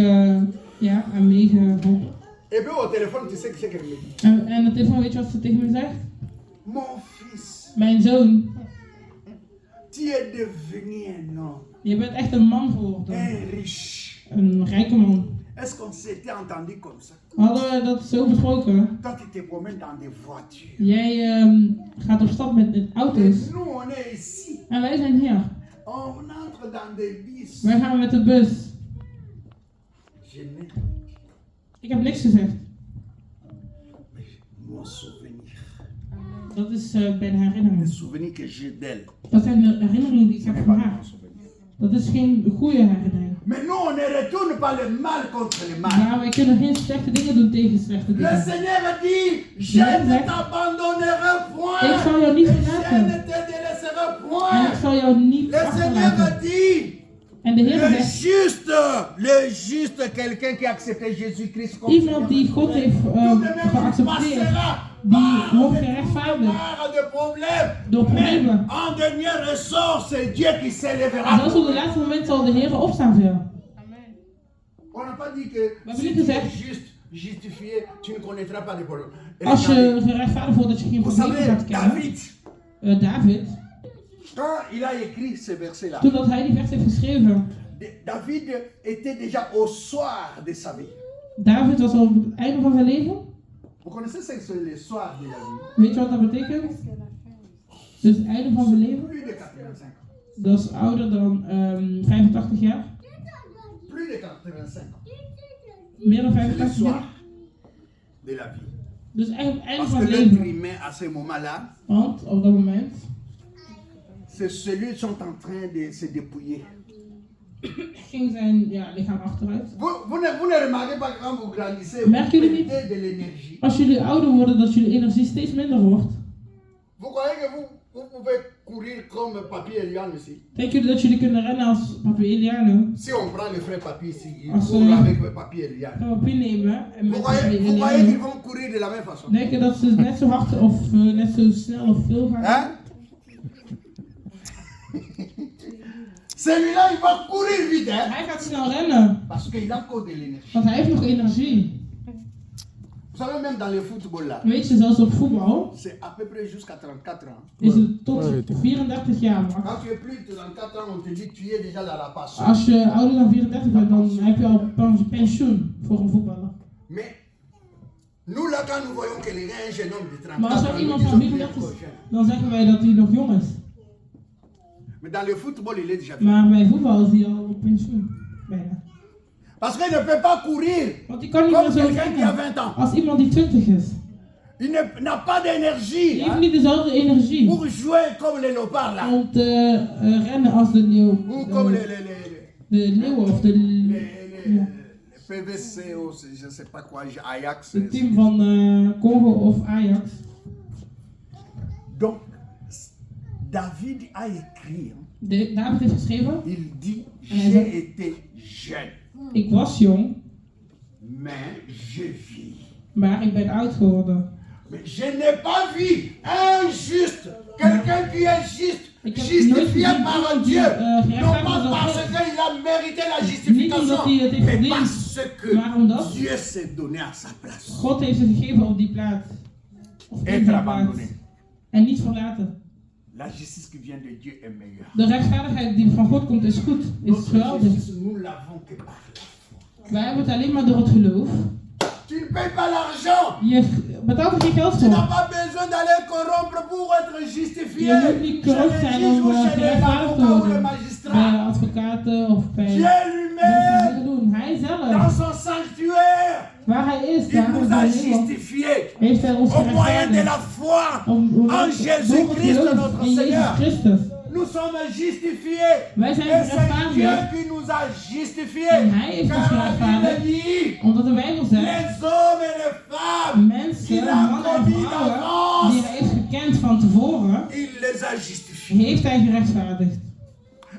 aan meegeholpen. Et puis au téléphone, tu sais que c'est qu'elle me dit. En de telefoon, weet je wat ze tegen me zegt? Mon fils, Mijn zoon, tu es devenu un homme, je bent echt een man geworden. un riche. Een rijke man. Est-ce qu'on s'était entendu comme ça? Hadden we dat zo besproken? Toi, tu te promènes dans des voitures. Jij gaat op stap met auto's. Et nous, on est ici. En wij zijn hier. On entre dans des bus. Wij gaan met de bus. Je n'ai Ik heb niks gezegd. mon souvenir. Dat is bij de Les herinneringen. souvenirs que j'ai d'elle. Dat zijn de herinneringen die ik Ce heb n'est van pas de haar. mon souvenir. Dat is geen goede herinnering. Mais nous, on ne retourne pas le mal contre le mal. Maar wij kunnen geen slechte dingen doen tegen slechte Le dingen. Seigneur dit, je ne t'abandonnerai Ik point. zal jou niet Je ne verlaten. te délaisserai En ik point. zal jou niet Le Seigneur achterlaten. dit, En de Heer zegt, le juste, quelqu'un qui a accepté Jésus-Christ comme iemand die God heeft tout de même geaccepteerd, passera die wordt par gerechtvaardigd de problèmes. door problemen. En dernier ressort, c'est Dieu qui En s'élèvera. zelfs op het laatste moment zal de Heer opstaan voor jou. On n'a pas dit que Maar si niet tu es gezegd, juste, justifié, tu ne connaîtras pas de problèmes. als je gerechtvaardigd wordt, dat je geen Vous problemen savez, gaat kennen. David, David, quand il a écrit ce verset-là, toen dat hij die vers heeft geschreven, David était déjà au soir de sa vie. David was al op het einde van zijn leven. Vous connaissez ce que c'est le soir de la vie? Weet je wat dat betekent? Dus het einde van zijn leven, Plus de 85 ans. dat is ouder dan 85 jaar. Plus de 85 ans. Meer dan C'est le 85 soir jaar. de la vie. Dus eigenlijk het einde Parce van que het l'être leven. humain, à ce moment-là, Want op dat moment celui qui sont en train de se dépouiller. ging zijn lichaam achteruit. Vous ne remarquez pas que quand vous grandissez, Merken vous jullie perdez de l'énergie. Als jullie ouder worden, dat jullie energie steeds minder wordt. Vous croyez que vous pouvez courir comme Papy Eliane ici? Denken jullie dat jullie kunnen rennen als Papi Eliane? Si on prend le frère Papy ici, il Ah, court ça- avec Papy Eliane. Gaan we Papi nemen en Vous met Papi croyez qu'ils Eliane. vont courir de la même façon? Denken dat ze net zo hard of net zo snel of veel gaan. Hein? Celui-là, il va courir vite, hein? Hij gaat snel rennen, Parce qu'il a encore de l'énergie. want hij heeft nog energie. Vous savez, même dans le football là, Weet je, zelfs op voetbal c'est à peu près jusqu'à 34 ans. is het tot 34 jaar mag. Quand tu es plus de 34 ans, on te dit que tu es déjà dans la passion. Als je ouder dan 34 bent, dan heb je al pensioen voor een voetballer. Mais nous là, quand nous voyons quelqu'un, un jeune homme de Maar als 34 er ans, nous iemand disons van qu'il est 34 encore is, jeune. dan zeggen wij dat hij nog jong is. Mais dans le football, il est déjà vieux. Maar bij voetbal is hij al op pensioen. Bijna. Parce qu'il ne peut pas courir Want die kan niet comme meer zo quelqu'un qui a rennen 20 ans. als iemand die 20 is. Il n'a pas Die d'énergie heeft hein, niet dezelfde energie pour jouer comme les léopards là. om te rennen als de leeuw. Ou comme De leeuwen of de, ja, les PVC ou je ne sais pas quoi, Ajax. het team van Congo of Ajax. Donc, David a écrit, hein, David heeft geschreven, il dit, hij j'ai zegt, été jeune, ik was jong, mais je vis. maar ik ben oud geworden. Mais je n'ai pas vu un juste, quelqu'un qui est juste, Ik heb nooit justifié gezien par iemand die, Dieu. Non gerechtvaardigd pas is door parce God. qu'il a mérité la Niet justification, omdat hij het heeft mais verdiend, parce que maar omdat Dieu s'est donné à sa place. God heeft zich gegeven op die plaats. Of in Être die plaats. abandonné. En niet verlaten. La justice qui vient de Dieu est meilleure. De rechtvaardigheid die van God komt is goed, is Notre geweldig. justice, nous l'avons que par la foi. Wij hebben het alleen maar door het geloof. Tu ne payes pas l'argent. Je betaalt er geen geld Tu n'as voor. pas besoin d'aller corrompre pour être justifié. Je moet niet Chez corrupt le zijn juge om ou chez gerechtvaardigd te l'avocat ou le worden. Bij magistrat. advocaten of bij Dieu mensen lui-même, die doen. Hij dans zelf, son sanctuaire, waar hij is, il daar nous waar a hij is, justifiés heeft hij ons au moyen de gerechtvaardigd. la foi Om- en door het Jésus-Christ geloof notre in Jezus Seigneur. Christus. Nous sommes justifiés. Wij zijn Et c'est Dieu gerechtvaardigd. qui nous a justifiés. En hij heeft ons Car la gerechtvaardigd. Bible dit, Omdat de Bijbel zegt, les hommes et les femmes, mensen, Il a mannen en connu vrouwen, d'avance. die hij heeft gekend van tevoren, il les a justifiés. heeft hij gerechtvaardigd.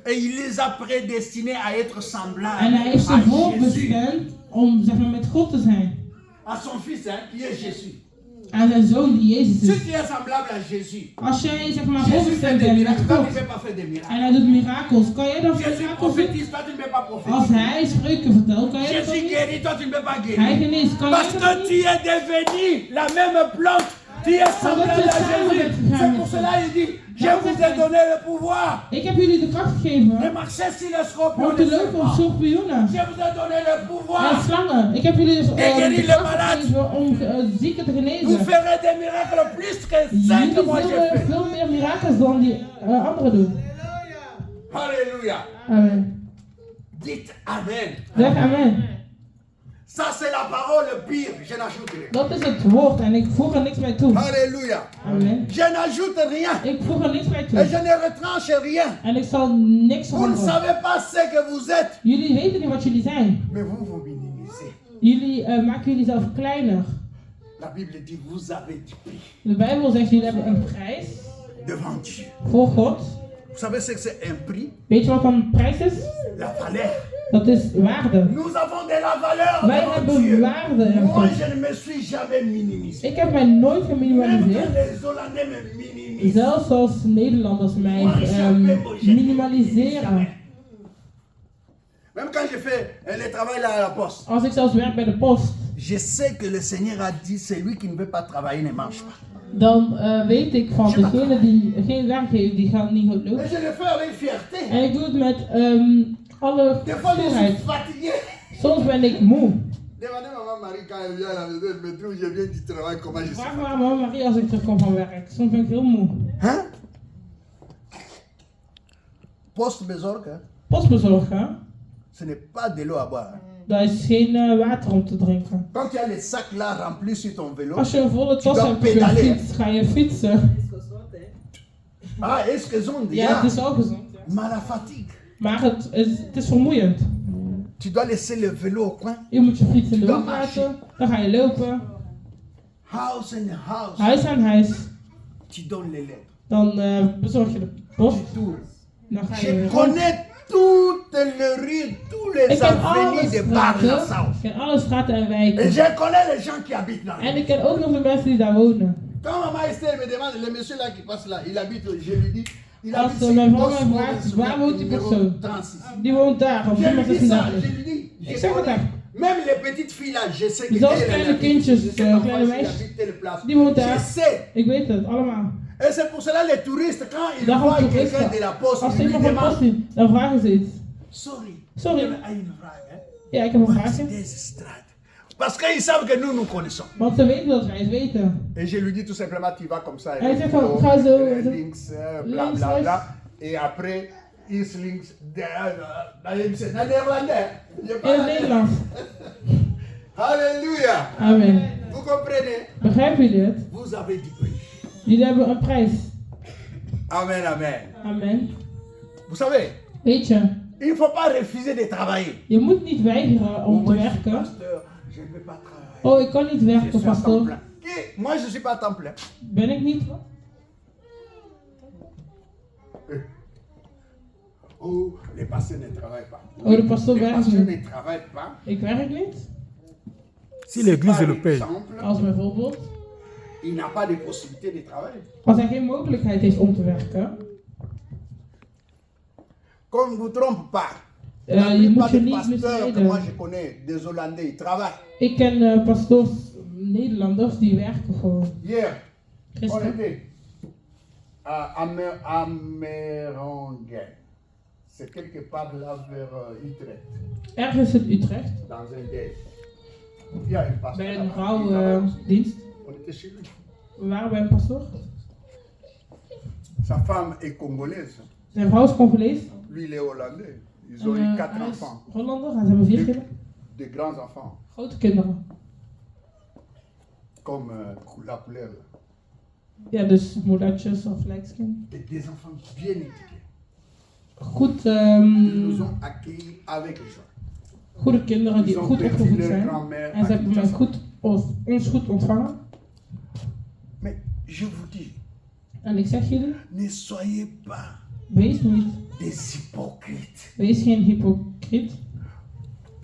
Et il les a prédestinés à être En semblables hij heeft ze à Jésus. voorbestemd om zeg maar, met God te zijn. À son fils, hein, qui est Jésus. Aan zijn zoon die Jezus Si is. tu es semblable à Jésus, Als jij zeg maar Jésus fait voorbestemd des bent met miracles. Toi, tu ne God peux pas faire des miracles. en hij doet mirakels, kan jij dan Jésus mirakels doen? prophétise, toi, tu ne peux pas Als prophétiser. hij spreuken vertelt, kan jij dat dan Jésus niet? guérit, toi, tu ne peux pas Hij guérir. geneest, kan Parce jij dat que dan tu niet? es devenu la même plante. Tu es semblable à Jésus. C'est pour cela qu'il dit, je vous ai donné le pouvoir Ik heb jullie de kracht de gegeven marcher sur les scorpions. om te les lopen op serpents. schorpioenen Je vous ai donné le en pouvoir. slangen. Ik heb jullie dus, guérir de les kracht malades. gegeven om zieken te Vous genezen. ferez des miracles plus que ceux que Jullie moi j'ai zullen fait. veel meer mirakels dan die anderen doen. Alléluia. Amen. Dites Amen. Zeg amen. Ça, c'est la parole pire. Je n'ajoute rien. Dat is het woord en ik voeg er niks bij toe. Alléluia. Amen. Je n'ajoute rien. Ik voeg er niks bij Et toe. je ne retranche rien. En ik zal niks Vous ne veranderen. savez pas ce que vous êtes. Jullie weten niet wat jullie zijn. Mais vous vous minimisez. Jullie maken jullie zelf kleiner. La Bible dit, vous avez du prix De Bijbel zegt jullie hebben een prijs devant Dieu. voor God. Vous savez ce que c'est un prix? Weet je wat dan een prijs is? La valeur. Dat is waarde. Nous avons de la valeur Wij devant hebben Dieu. waarde in Moi, God. je ne me suis jamais minimisé. Ik heb mij nooit Même geminimaliseerd. quand les Hollandais me minimisent. Zelfs als Nederlanders mij minimaliseren. Même quand je fais le travail là à la poste. Als ik zelfs werk bij de post, Je sais que le Seigneur a dit, celui qui ne veut pas travailler ne mange pas. dan weet ik van degene die geen werk heeft, die gaat niet goed Et lopen. je le fais avec fierté. En ik doe het met alle Des fois, je suis goedheid. fatigué. Soms ben ik moe. Demandez maman Marie quand elle vient à la maison, elle me dit où je viens du travail, comment je suis Vraag fatigué. maar aan mama Marie als ik terugkom van werk. Soms ben ik heel moe. Hein? Poste bezorg, hein? Post bezorgen, Ce n'est pas de l'eau à boire. dat is geen water om te drinken. Quand tu as les sacs là remplis sur ton vélo, Als je een volle tas dois hebt op je pédaler. fiets, ga je fietsen. ah, est-ce qu'ils ont Ja, déjà het is ook gezond. Ja. mal à fatigue? Maar het is vermoeiend. Tu dois laisser le vélo au coin. Je moet je fiets in de Dan hoek marche. laten, dan ga je lopen. House and house. Huis aan huis. Tu donnes les lettres. Dan bezorg je de post. Tu tournes. Dan ga je Je weer rond. connais toutes les rues, tous les Ik ken alle avenues de Bar-Nassau. straten. Ik ken alle straten en Et wijken. je connais les gens qui habitent là. En ik ken ook nog de mensen die daar wonen. Quand maman Esther me demande, le monsieur là qui passe là, il habite, je lui dis, il Als habite mijn vrouw Poste mij vraagt, waar woont die numéro persoon? 36. Die woont daar, op Je lui nummer dis ça, 36. je lui dis, Ik je zeg het connais. daar. Même les petites filles là, je sais que Zelfs elle, kleine habite, kindjes, je sais pas kleine moi, si meisjes, habite telle place. die woont Je daar. sais. Ik weet het, allemaal. Et c'est pour cela les touristes, quand ils Daarom voient quelqu'un toeristen. de la poste, Als ils ze lui iemand van post demandent, zien, dan vragen ze iets. sorry, Sorry. il y a une vraie, hein? Ja, ik heb een C'est vraagje. des strates. Parce qu'ils savent que nous nous connaissons. Want ze weten dat wij het weten. Et je lui dis tout simplement, tu vas comme ça. Hij zegt van, ga zo. Links, bla Links, bla rechts. bla. Et après, is links, c'est néerlandais. Je In het parle. Nederlands. Alléluia. Amen. Vous comprenez? Begrijpen jullie het? Vous avez du prix. Jullie hebben een prijs. Amen, amen. Amen. Vous savez, Weet je, il ne faut pas refuser de travailler. je moet niet weigeren om te Moi, je suis werken. pasteur, je ne vais pas travailler. Oh, ik kan niet Je werken, suis à temps pastoor. plein. Qui? Moi, je ne suis pas à temps plein. Ben ik niet? Oh, les pasteurs ne travaillent pas. Oh, de pastoor Les werkt pasteurs niet. ne travaillent pas. Ik werk niet. Si l'église Par le paye, exemple, Als bijvoorbeeld, il n'a pas de possibilité de travailler. als hij geen mogelijkheid heeft om te werken, Qu'on ne vous trompe pas. je La moet plupart je des niet pasteurs que moi misleiden. je connais, des Hollandais, ils travaillent. Ik ken pastoors Nederlanders die werken gewoon. Hier, on Gisteren. était à Amerongen. C'est quelque part là vers Utrecht, Ergens in Utrecht, dans un date. Il y a une pasteur. bij là-bas, een il travaille aussi. vrouwendienst. On était chez lui. We waren bij een pastoor. Sa femme est congolaise. Zijn vrouw is Congolees. Lui, il est hollandais. Ils ont En, eu 4 hij is enfants. Hollander en ze hebben 4 kinderen. De grands enfants. Grote kinderen. Comme la couleur. Là. Ja, dus moedertjes of lijkskin. Et des enfants bien éduqués. Goed, Ils nous ont accueillis avec joie. goede kinderen die Ils ont goed perdu opgevoed leur zijn. grand-mère En ze à hebben mij Kinshasa. goed, ons goed ontvangen. Mais je vous dis, En ik zeg jullie, ne soyez pas Wees niet. des hypocrites. Wees geen hypocriet.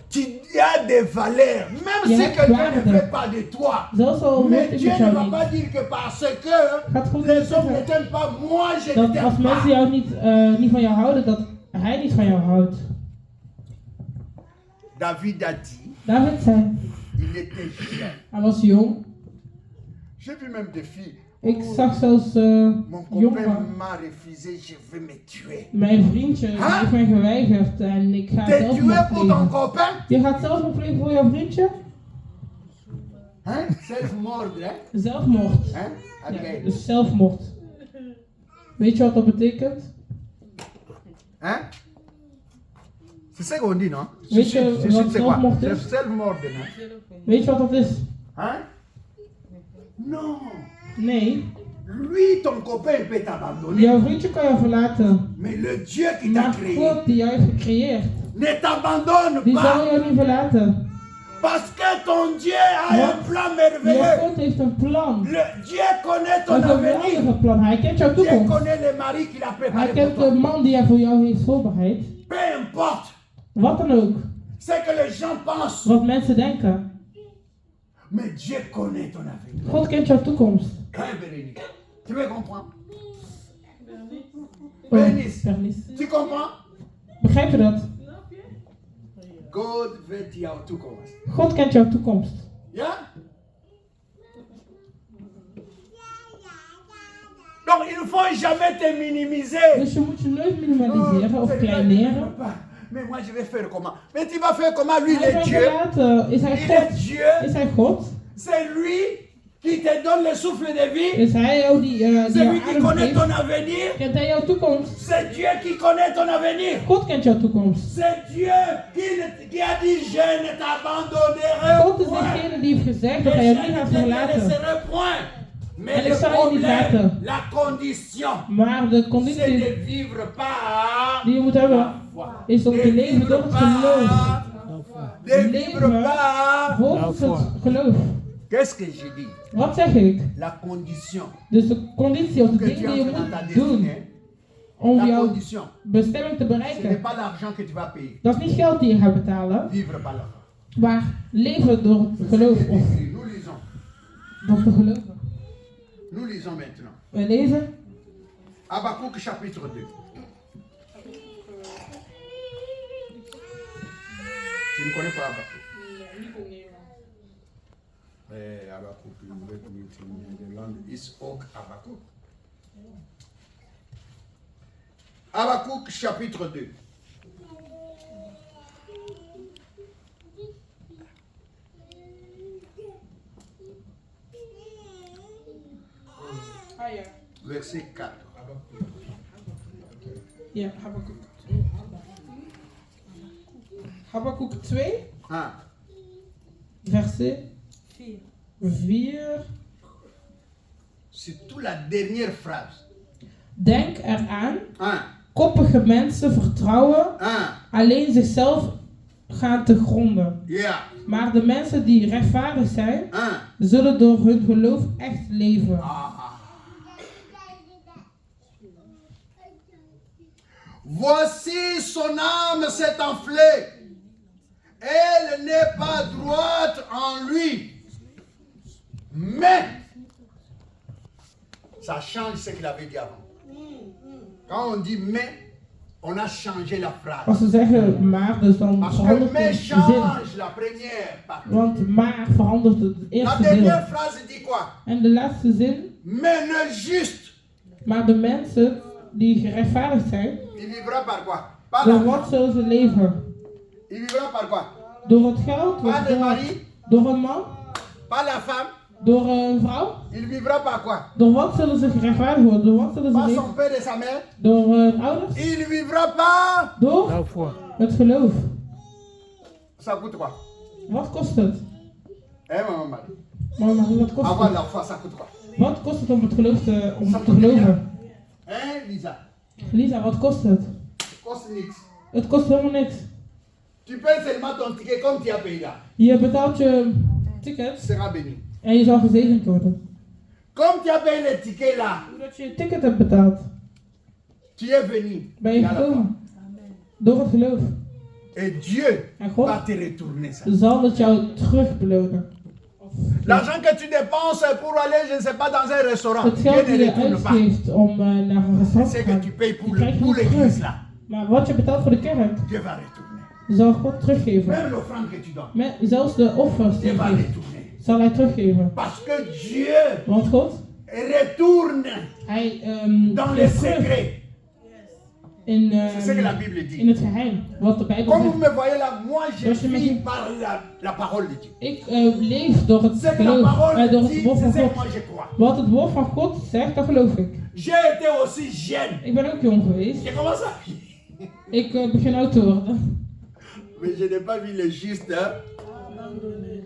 Tu as des valeurs, même Il y a si quelqu'un plein ne de- fait pas de toi. Zelfs al Mais hoort ik Dieu het ne jou va niet. pas dire que parce que Gaat God les niet hommes ne zeggen t'aiment pas, moi je ne dat als t'aime mensen pas. jou niet van jou houden, dat hij niet van jou houdt. David a dit, David zei, il était jeune. hij was jong. J'ai vu même des filles. Ik zag zelfs Mon copain jongeren. m'a refusé, je vais me tuer. Mijn vriendje heeft mij geweigerd en ik ga T'es zelfmoord tué pour ton plegen. copain? Je gaat zelfmoord plegen voor jouw vriendje? Hein? Self-mordre, hein? Zelfmoord. Hein? Ja, Abigail. dus zelfmoord. Weet je wat dat betekent? Hein? C'est ça qu'on dit, non? Weet je wat C'est quoi? zelfmoord C'est is? self-mordre, non? Weet je wat dat is? Hein? Non. Nee. Lui, ton copain, il peut t'abandonner. Jouw vriendje kan jou verlaten. Mais le Dieu qui t'a Maar créé God die jou heeft gecreëerd, ne t'abandonne die zal pas. jou niet verlaten. Parce que ton Dieu a Wat? un plan Jouw merveilleux. God heeft een plan. Le Dieu connaît ton Een avenir. geweldige plan. Hij kent jouw Dieu toekomst. connaît le mari qu'il a Hij préparé kent pour de toi. man die hij voor jou heeft voorbereid. Peu importe Wat dan ook. ce que les gens pensent. Wat mensen denken. Mais Dieu connaît ton avenir. God kent jouw toekomst. Hein, Bérénice? Tu me comprends? Oh, Bernice. Bernice. Tu comprends? Begrijp je dat? God weet jouw toekomst. God kent jouw toekomst. Ja? Donc il ne faut jamais te minimiser. Dus je moet je nooit minimaliseren of kleineren. Mais moi je vais faire comment? Mais tu vas faire comment? Lui il Hij est zal Dieu. verlaten. Is hij Il est God? Dieu. Is hij God? C'est lui qui te donne le souffle de vie. Is hij jou die C'est jou lui qui adem connaît ton geeft? avenir. Kent hij jouw toekomst? C'est Dieu qui connaît ton avenir. God kent jouw toekomst. C'est Dieu qui a dit je ne t'abandonnerai God is point. degene die heeft gezegd dat Et hij je jou niet ne gaat te verlaten. laisserai point. Mais En le ik zal je niet problème, laten. la condition, Maar de c'est conditie de vivre par die je moet hebben, la foi. is om te leven door het geloof. De vivre Leven par. volgens het geloof. Qu'est-ce que je dis? Wat zeg ik? La condition Dus de conditie of de que tu dingen die je entres dans ta moet doen destinée, om la jouw condition, bestemming te ce n'est bereiken. pas l'argent que tu vas payer. Dat is niet geld die je gaat betalen, Vivre par la foi. maar leven door het geloof C'est of écrit. Nous lisons. door te geloven. Nous lisons maintenant. We lezen Habakkuk chapitre 2. Tu ne connais pas Habakkuk? Habakkuk, de langue is ook Habakkuk. Habakkuk chapitre 2. Verset 4. Ja, Habakkuk. Habakkuk 2, Ah, verset 4. c'est toute la dernière phrase. Denk eraan, Ah, koppige mensen vertrouwen ah, alleen zichzelf gaan te gronden. yeah, Maar de mensen die rechtvaardig zijn, ah, zullen door hun geloof echt leven. ah. Voici son âme s'est enflée. Elle n'est pas droite en lui. Mais, ça change ce qu'il avait dit avant. Quand on dit mais, on a changé la phrase. Als ze zeggen maar, dus dan Parce que verandert mais de zin. change la première partie. Want maar verandert het La eerste dernière deel. phrase dit quoi? En de laatste zin, Mais le juste, maar de mensen die gerechtvaardigd zijn, il vivra par quoi? Par door l'argent. wat zullen ze leven? Il vivra par quoi? Door het geld? Par le Door, mari? door een man? Par la femme? Door een vrouw? Il vivra par quoi? Door wat zullen ze gerechtvaardigd worden? Door wat zullen ze Par leven? son père et sa mère? Door hun ouders? Il vivra par. Door La foi. het geloof. Ça coûte quoi? Wat kost het? Hein, maman Marie? Mama, wat kost Avoir het? la foi, ça coûte quoi? Wat kost het om het geloof om Ça te coûte geloven? rien. Hein, Lisa? Lisa, wat kost het? Kost niks. Het kost helemaal niks. Tu payes seulement ton ticket comme tu as payé là. Je betaalt je ticket Tu seras béni. en je zal gezegend worden. Comme tu as payé le ticket là, Doordat je je ticket hebt betaald, Tu es venu. ben je via la foi. gekomen. Door het geloof. Et Dieu En God va te retourner ça. zal het jou terug belonen. L'argent que tu dépenses pour aller, je ne sais pas, dans un restaurant, Het Dieu geld die ne je retourne pas. uitgeeft om naar een restaurant te C'est que gaan, tu payes pour die krijg je pour niet l'église terug. là. Maar wat je betaalt voor de kerk, Dieu va retourner. zal God teruggeven. Même l'offrande que tu donnes, Met zelfs de offers die Dieu je va geeft, retourner. zal hij teruggeven. Parce que Dieu Want God, retourne hij dans les geeft terug secrets. in, C'est ce que la Bible in dit. het geheim, wat de Bijbel Comme vous zegt. me voyez là, moi je Zoals je me vis ziet. par la parole de Dieu. Ik leef door het C'est que la geloof, parole door het dit, woord c'est van ce que God. moi je crois. Wat het woord van God zegt, dat geloof ik. J'ai été aussi jeune. Ik ben ook jong geweest. J'ai commencé à Ik begin oud te worden. Mais je n'ai pas vu le juste. Hein.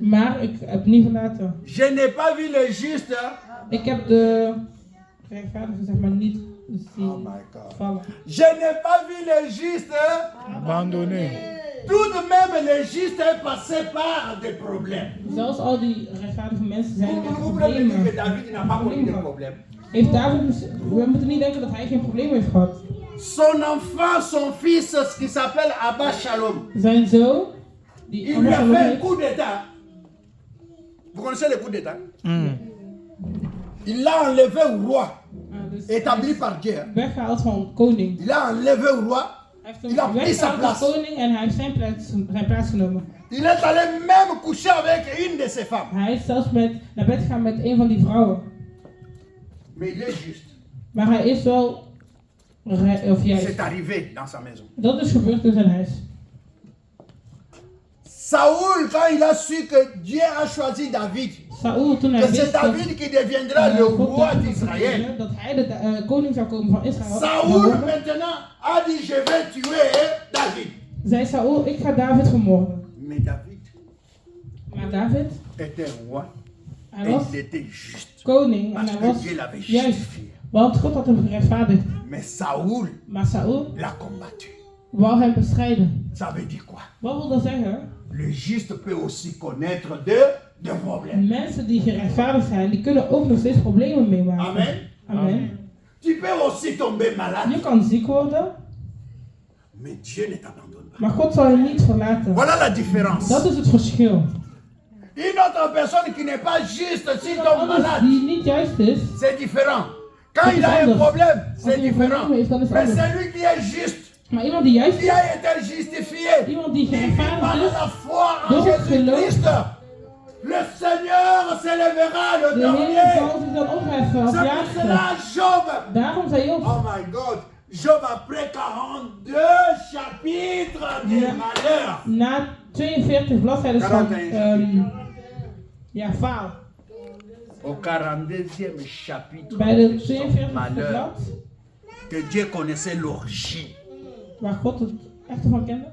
Maar ik heb niet verlaten. Je n'ai pas vu le juste. Hein. Ik heb de rechtvaardigen zeg maar niet zien Oh my God. vallen. Je n'ai pas vu le juste. Hein. Abandonné. Tout de même, le juste est passé par des problèmes. Zelfs al die rechtvaardige mensen zijn met Vous pouvez me dire que problemen. David n'a pas connu de problème. Heeft David, we moeten niet denken dat hij geen probleem heeft gehad. Son enfant, son fils, ce qui s'appelle Abba Shalom, Zijn zoon, die il lui a Absalom fait un heet, coup d'état. Vous connaissez le coup d'état? Mm. Il l'a enlevé au roi, dus établi par Dieu. Hein. weggehaald van koning. Il l'a enlevé au roi. Hij heeft Il a hem pris sa weggehaald als place. koning en hij heeft zijn plaats genomen. Il est allé même coucher avec une de ses femmes. Hij is zelfs naar bed gegaan met een van die vrouwen. Mais il est juste. Maar hij is wel juist. C'est arrivé dans sa maison. Dat is gebeurd in zijn huis. Saoul, quand il a su que Dieu a choisi David, Saoel, toen hij que c'est wist dat, David qui deviendra le God roi David zou d'Israël, verkiezen, dat hij de koning zou komen van Israël. Saoul maintenant a dit je vais tuer David. Zei Saoel, ik ga David vermoorden. Mais David Maar David, était roi hij et was il était juste. koning en Parce hij que was Dieu l'avait juist. justifié. Want God had hem gerechtvaardigd. Mais Saoul Maar Saoel l'a combattu. wou hem bestrijden. Ça veut dire quoi? Wat wil dat zeggen? Le juste peut aussi connaître de problèmes. Mensen die gerechtvaardigd zijn, die kunnen ook nog steeds problemen meemaken. Amen. Amen. Tu peux aussi tomber Je malade, kan ziek worden, mais Dieu ne t'abandonne pas. maar God zal je niet verlaten. Voilà la différence. Dat is het verschil. Une autre personne qui n'est pas juste, s'il Iemand tombe anders malade, die niet juist is, c'est différent. Quand C'est il a un anders. problème, Als c'est hij een différent. probleem heeft, dan is het Mais anders. celui qui est juste, maar iemand die juist qui is, a été justifié, iemand die par gerechtvaardigd is, la foi en door het geloof, Jésus-Christ, le Seigneur s'élèvera le de Heer dernier. zal zich dan opheffen als C'est pour jaagste. cela, Job. Daarom zei Job, Oh my God. Job après 42 chapitres de Ja. malheur. na 42 bladzijden van 41. faal. Au 42e chapitre Bij de de son 42e malheur, blad, que Dieu connaissait l'orgie. waar God het echt van kende.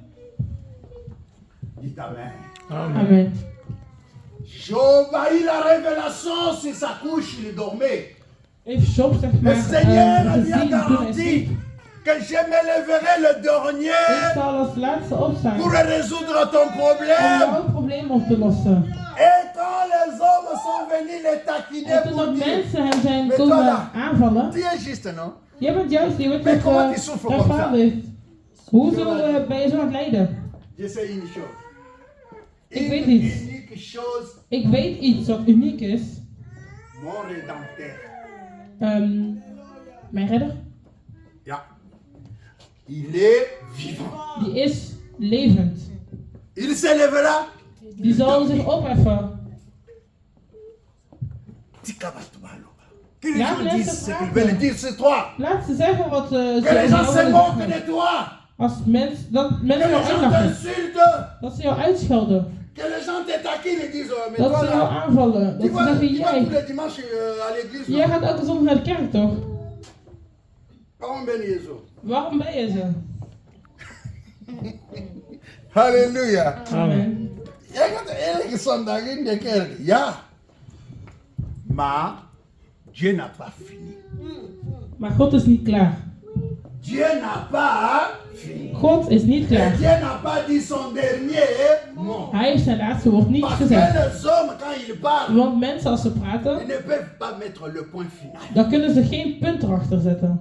Dites Amen. Amen. Amen. Job a eu la révélation sur sa couche, il dormait. Heeft Job zeg Le maar Seigneur lui a gezien toen hij garanti sliep. que je m'élèverai le Ik dernier zal als laatste opstaan pour résoudre ton om problème. jouw probleem op te lossen. Et quand les hommes sont venus les taquiner En toen pour dat dire, mensen hem zijn Mais komen voilà. aanvallen, tu es juste, non? jij bent juist, je bent Mais niet comment tu souffres comme ça? rechtvaardigd. Hoezo ben je zo aan het lijden? Je sais une chose. Ik Une weet iets. unique chose, Ik weet iets wat uniek is. mon rédempteur. Mijn redder, Ja. Il est vivant. die is levend. Il s'élèvera. Die zal zich opheffen. Que les Ja, gens laisse disent ce praten. qu'ils veulent dire, c'est toi. Laat ze zeggen wat Que ze les gens se willen moquent zeggen. de toi. Als dat Que mensen jou les gens uitlachen, t'insultent. dat ze jou uitschelden, Que les gens te taquinent et disent, mais dat toi ze jou là, aanvallen, dat tu ze vas zeggen tous jij les dimanches à l'église. jij non? gaat elke zondag naar de kerk toch? Waarom ben je zo? Waarom ben je zo? Halleluja. Amen. Jij gaat elke zondag in de kerk. Ja. Maar Dieu n'a pas fini. Maar God is niet klaar. Dieu n'a pas fini. God is niet Et klaar. Dieu n'a pas dit son dernier mot. Hij heeft zijn laatste woord niet Parce que gezegd. les hommes, quand ils parlent, Want mensen als ze ils praten, ne peuvent pas mettre le point final. dan kunnen ze geen punt erachter zetten.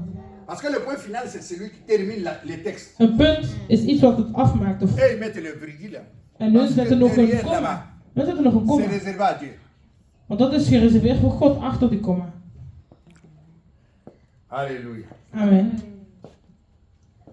Parce que le point final, c'est celui qui termine les textes. Een punt is iets wat het afmaakt. Et ils mettent le virgule. En nu zit er nog een derrière komma. là-bas, Nu zit er nog een c'est komma. réservé à Dieu. Want dat is gereserveerd voor God achter die komma. Alléluia. Amen.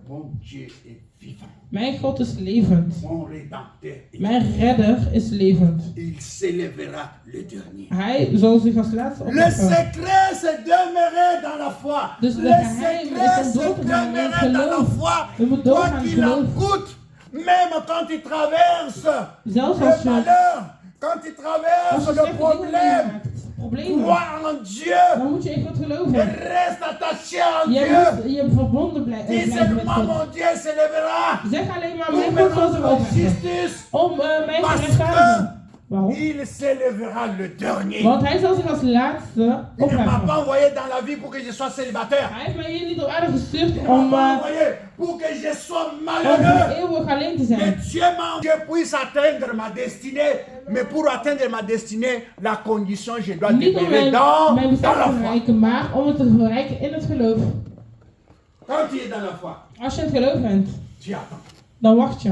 Mon Dieu est vivant. Mijn God is levend. Mon rédempteur est Mijn redder is levend. Il s'élèvera le dernier. Hij zal zich als laatste Le opheffen. secret, c'est demeurer dans la foi. Dus de Le geheim secret, is om door c'est te gaan in het demeurer dans la geloof. foi. We moeten Quoi doorgaan in qu'il en geloof. coûte, même quand il traverse Zelfs le als je, malheur, quand il als traverse je le slechte dingen problème, meemaakt, problemen, crois en Dieu dan moet je in God et geloven. reste attaché à Je Dieu. moet je verbonden blijven Dis met seulement God. mon Dieu s'élèvera Zeg alleen maar, pour mijn me God zal zich rendre opheffen. justice. Om mij te Parce rechtvaardigen. Waarom? Il s'élèvera le dernier. Want hij zal zich als laatste Il ne m'a opheffen. pas envoyé dans la vie pour que je sois célibataire. Hij heeft mij hier niet op aarde gestuurd Il om ne m'a pas envoyé pour que je sois voor malheureux. eeuwig alleen te Mais zijn. Dieu m'a que je puisse atteindre ma destinée. Mais pour atteindre ma destinée, la condition, je dois Niet om demeurer mijn dans bestemming la te foi. bereiken, maar om het te bereiken in het geloof. Quand tu es dans la foi, Als je in het geloof bent, tu attends. dan wacht je.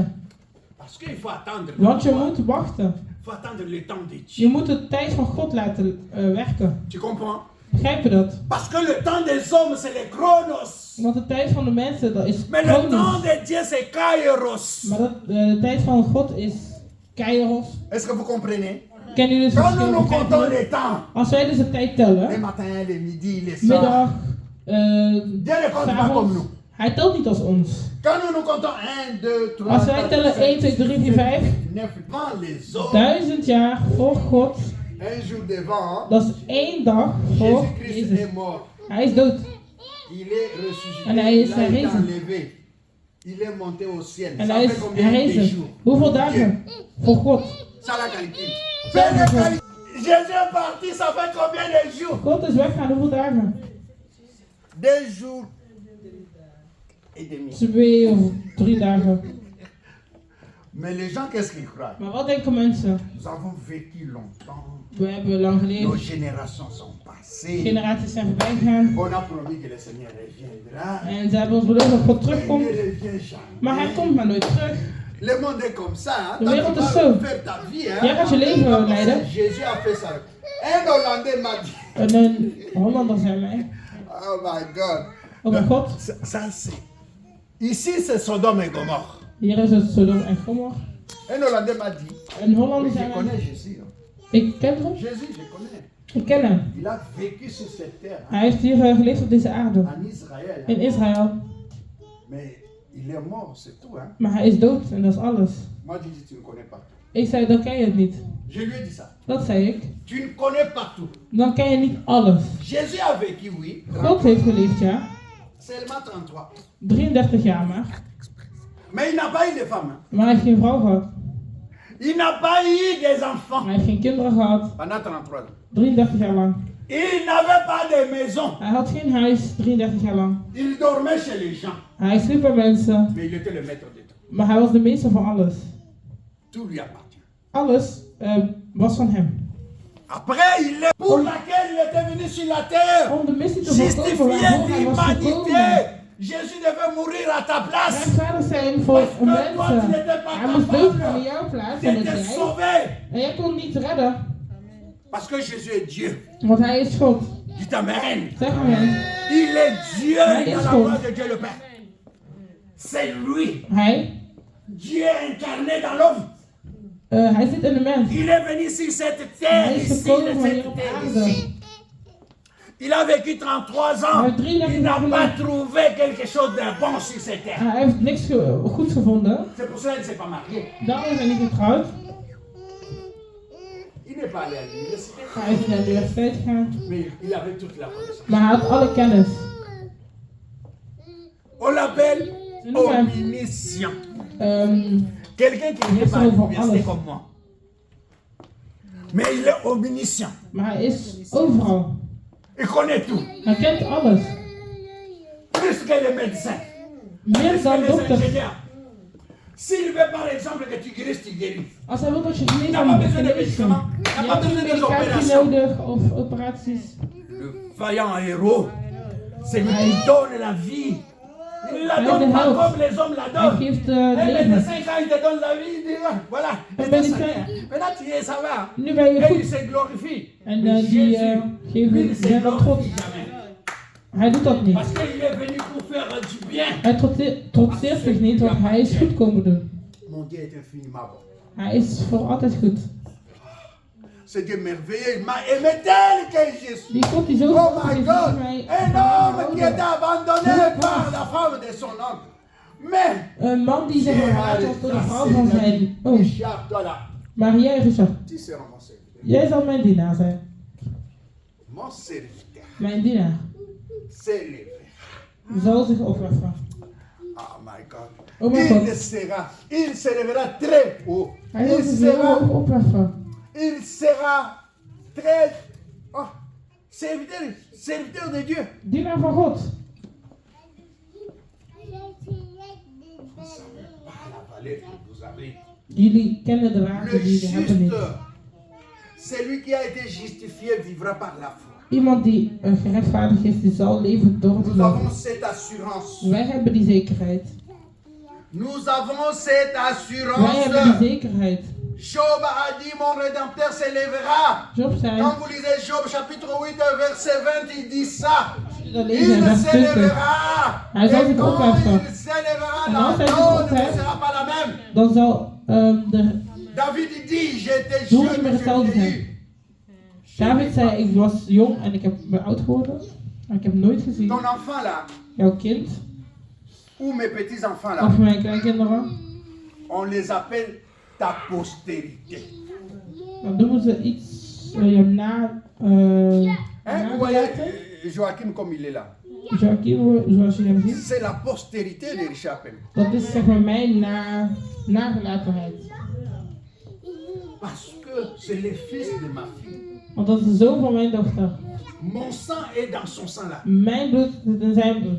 Parce qu'il faut attendre. Want je Il moet wachten. faut attendre le temps de Je Dieu. moet de tijd van God laten werken. Tu comprends? Begrijp je dat? Parce que le temps des hommes, c'est le chronos. Want de tijd van de mensen, dat is Mais le temps chronisch. de Dieu, c'est kairos. Maar de tijd van God is kairos. Est-ce que vous comprenez? Kennen jullie het Quand nous verschil? nous Begrijpen comptons jullie? les temps, Als wij dus de tijd le tellen, matin, le midi, le soir, middag, Dieu ne compte pas comme nous. s'avonds, hij telt niet als ons. Quand nous nous comptons 1, 2, 3, Als wij tellen 1, 2, 3, 4, 5, 9, quand les hommes, 1000 jaar voor God, un jour devant, dat is 1 dag voor Jésus-Christ Jezus. est mort. Hij is dood. Il est ressuscité. En hij is Il a été herrezen. enlevé. Il est monté au ciel. En Ça hij fait is combien de herrezen. jours? Hoeveel dagen? Voor God. Ça la calcule. Fais le calcul. Jésus est parti, ça fait combien de jours? God is weggaan, hoeveel dagen? 2 jours et demi. 2 of 3 dagen. Mais les gens, qu'est-ce qu'ils croient? Maar wat denken mensen? Nous avons vécu longtemps. We hebben lang Nos geleefd. générations sont passées. Generaties zijn voorbij gegaan. On a promis que le Seigneur reviendra. En ze hebben ons beloofd dat God Il terugkomt. ne revient Maar hij jamais. komt maar nooit terug. Le monde est comme ça. Hein? Le Toi, monde tu est vas zo. faire ta vie. Hein? Jij gaat je leven leiden. Jésus a fait ça. Un Hollandais m'a dit. En een Hollander zei mij. Oh my God. Oh mijn God. Ça, c'est. Ici, c'est Sodome et Gomorre. Hier is het Sodom en Gomorra. Un Hollandais m'a dit. Een Hollander Je zei mij. connais Jésus. Hein? Ik ken hem. Jésus, je connais. Ik ken hem. Il a vécu sur cette terre. Hij heeft hier geleefd op deze aarde. En Israël. In Israël. Mais il est mort, c'est tout. Hein? Maar hij is dood en dat is alles. Moi, je dis, tu ne connais pas. Ik zei, dan ken je het niet. Je lui ai dit ça. Dat zei ik. Tu ne connais pas tout. Dan ken je niet alles. Jésus a vécu, oui. God heeft geleefd, ja. Seulement 33. 33 jaar maar. Mais il n'a pas eu de femme. Hein? Maar hij heeft geen vrouw gehad. Il n'a pas eu des enfants. Hij heeft geen kinderen gehad. Pendant 33 ans. 33 jaar lang. Il n'avait pas de maison. Hij had geen huis 33 jaar lang. Il dormait chez les gens. Hij sliep bij mensen. Mais il était le maître de tout. Maar hij was de meester van alles. Tout lui appartient. Alles was van hem. Après, il est pour laquelle il était venu sur la terre. Om de missie te voorkomen Justifier waarvoor hij was gekomen. l'humanité. Jésus devait mourir à ta place. Rechtvaardig zijn voor mensen. Hij moest doodgaan in jouw plaats. En, T'étais sauvé. en jij kon niet redden. Parce que Jésus est Dieu. Want hij is God. Dis amen. Zeg maar hem. Il est Dieu Hij dans is la God. gloire de Dieu le Père. C'est lui. Hij. Dieu incarné dans l'homme. Hij zit in de mens. Il est venu sur cette terre Hij is ici, gekomen van cette hier op terre aarde. ici. Il a vécu 33 Hij ans. heeft 33 Il n'a jaar pas geleden. trouvé quelque chose de bon sur cette terre. Hij heeft niks goeds gevonden. C'est pour ça qu'il ne s'est pas marié. Daarom is hij niet getrouwd. Il n'est pas allé à l'université. Hij is naar de universiteit gegaan. Mais il avait toute la connaissance. Maar hij had alle kennis. On l'appelle Ze noemen hem omniscient. Quelqu'un Quelqu'un qui n'est pas à over l'université alles. comme moi. Mais il est omniscient. Maar hij is overal. Il connaît tout. Hij kent alles. Plus que les médecins. Meer Plus dan que les dokters. ingénieurs. S'il veut par exemple que tu guérisses, tu guéris. Als hij wil dat je geneest, N'a pas dan besoin de geneest hem. médicaments. Je N'a pas hebt besoin geen des medicatie opérations. nodig of operaties. Le vaillant héros C'est lui qui donne la vie. Il ne la Hij donne pas helpt. comme les hommes la Hij donnent. geeft Un leven. médecin, quand il te donne la vie, il dit ah, voilà, Un c'est ça. médecin. Maintenant tu es, ça va. Nu ben je Et il goed. se glorifie. En Mais die Jésus, lui, geven, il se zijn dan trots. glorifie jamais. Hij doet dat niet. Parce qu'il est venu pour faire du bien. Hij trotseert zich niet, want hij is goed komen doen. Mon Dieu est infiniment bon. Hij is voor altijd goed. C'est Dieu merveilleux. Il m'a aimé tel que je suis. Die God die zo Oh goed my is, God. die mij Un homme qui était gehouden. abandonné par la femme de son oncle. Mais, Een man die zich verlaat was door de vrouw van zijn. Oh, Richard, toi là, maar jij Richard, tu seras mon serviteur. jij zal mijn dienaar zijn. Mon serviteur Mijn dienaar s'élèvera. zal zich opofferen. Oh my God. Oh my God. Il se lèvera très haut. Hij zal zich heel hoog opofferen. Il sera très, oh, serviteur de Dieu. Dienaar van God. Vous ne savez pas la valeur que vous avez. Jullie kennen de waarde Le die jullie hebben niet. juste, celui qui a été justifié vivra par la foi. Iemand die gerechtvaardigd is, die zal leven door het Nous geloof. avons cette assurance. Wij hebben die zekerheid. Nous avons cette Wij hebben die assurance. zekerheid. Job a dit, mon rédempteur s'élèvera. Job zei, Quand vous lisez Job chapitre 8 verset 20, il dit ça. dat Il lezen in vers 20. s'élèvera. Hij zal Et zich quand opheffen. il s'élèvera, En la als hij zich donne ne opheft, sera pas la même. Dan zal de David dit, j'étais doel niet jeune, meer je hetzelfde vieillis. zijn. David zei, ik was jong en ik ben oud geworden. Maar ik heb nooit gezien. Ton enfant là, Jouw kind, ou mes petits enfants of là, mijn kleinkinderen, on les appelle ta postérité. dan noemen ze iets na... Hein, vous voyez Joachim comme il est là. Joachim, zoals jullie hem zien. C'est la postérité de Richard Penn. Dat is zeg maar mijn nagelatenheid. Parce que c'est le fils de ma fille. Want dat is de zoon van mijn dochter. Mon sang est dans son sang là. Mijn bloed zit in zijn bloed.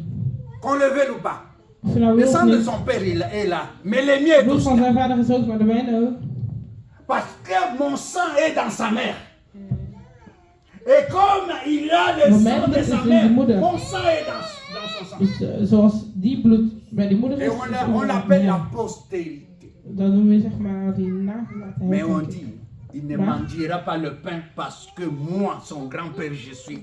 Qu'on le veuille ou pas. Of je nou Le wil of sang de niet. son père est là. Mais le mien Het est bloed aussi van là. zijn vader is ook, maar de mijne ook. Parce que mon sang est dans sa mère. Et comme il a le Maar sang mijn de bloed is sa in mère, zijn moeder. mon sang est dans son sang. Dus zoals die bloed bij die moeder Et is, on l'appelle la postérité. dan noemen we zeg maar die nagelatenheid. Mais on denk ik. dit, il ne Ouais. mendiera pas le pain parce que moi, son grand-père, je suis.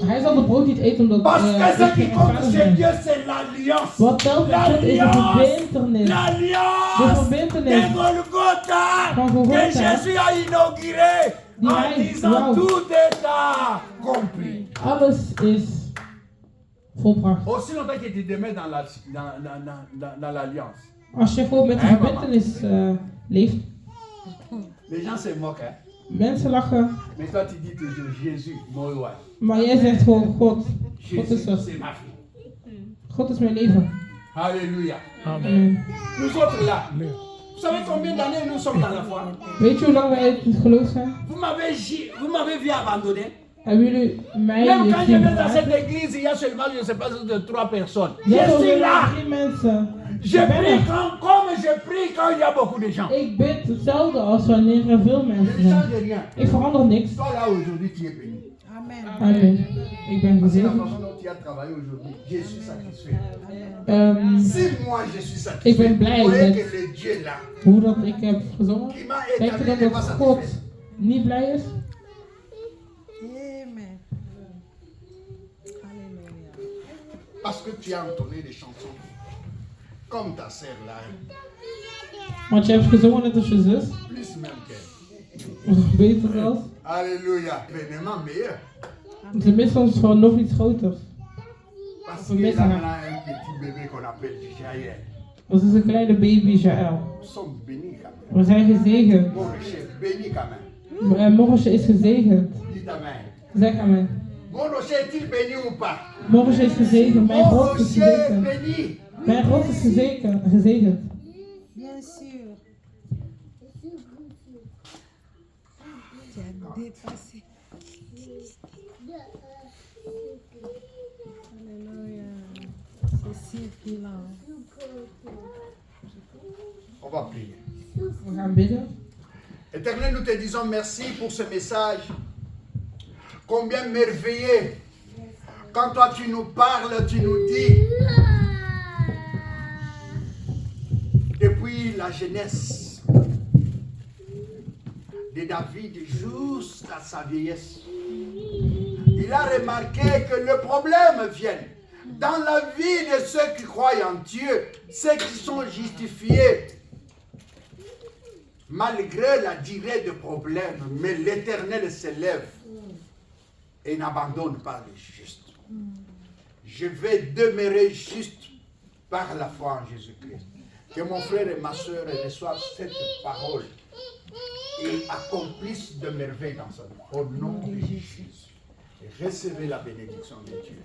Hij zal de brood niet eten omdat Parce que ce ik qui compte gerechtvaardigd chez ben. Dieu, c'est l'alliance. Wat telt met God is de verbintenis. De L'alliance verbintenis de Golgotha van que Golgotha Jésus a inauguré Die en hij- disant wauw. tout est accompli. Alles is volbracht. Aussi longtemps que tu te mets dans l'alliance. Als je gewoon met de Hè, mama? verbintenis leeft, Les gens se moquent, hein? mensen lachen, Mais toi, tu dis toujours Jésus, mon roi. maar jij zegt gewoon God. God is Jésus, er. c'est ma fille. God is mijn leven. Alléluia. Amen. Nous autres là, vous savez combien d'années nous sommes dans la foi? Weet je hoe lang wij in het geloof zijn? Vous m'avez vu abandonner. Hebben jullie mij Même quand je zien vais dans cette verlaten? église, il y a seulement, je ne sais pas, de 3 personnes. Jij Je bent suis weer là. 3 mensen. Je Ik ben prie er. comme je prie quand il y a beaucoup de gens. Ik bid hetzelfde als wanneer er veel Je mensen ne zijn. change rien. Ik verander niks. Toi là aujourd'hui, tu es béni. Amen. Ik ben Parce que la gezegend. façon dont tu as travaillé aujourd'hui, je suis satisfait. Si moi je suis Ik satisfait, ben blij vous voyez met- que le Dieu là, hoe dat ik heb gezongen, qui m'a denk je établi, dat n'est pas dat God satisfait. niet blij is? Amen. Alléluia. Parce que tu as entonné des chansons comme ta sœur là, Want je hebt gezongen net als je zus. plus même qu'elle. Beter zelfs. Alléluia, événement meilleur. Ze missen ons voor nog iets groters. Parce Vous qu'il mettez a là. là un petit bébé qu'on appelle Jaël. Dat is een kleine baby Jaël. Nous sommes bénis quand même. We zijn gezegend. Mon rocher, béni quand même. Morrosje is gezegend. Dis amen. Zeg amen. Mon rocher est-il béni ou pas? Morrosje is gezegend. Mijn Mon God is rocher est gezegend. béni. Mijn God is gezegend. Bien sûr. Tu as dépassé. Alléluia. C'est suffisant. On va prier. We gaan bidden. Éternel, nous te disons merci pour ce message. Combien merveilleux. Quand toi tu nous parles, tu nous dis, depuis la jeunesse de David jusqu'à sa vieillesse, il a remarqué que le problème vient dans la vie de ceux qui croient en Dieu, ceux qui sont justifiés, malgré la durée de problème, mais l'Éternel s'élève et n'abandonne pas les justes. Je vais demeurer juste par la foi en Jésus-Christ. Que mon frère et ma soeur reçoivent cette parole et accomplissent de merveilles dans sa vie. Au nom de Jésus. Et recevez la bénédiction de Dieu.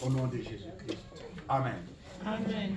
Au nom de Jésus-Christ. Amen. Amen.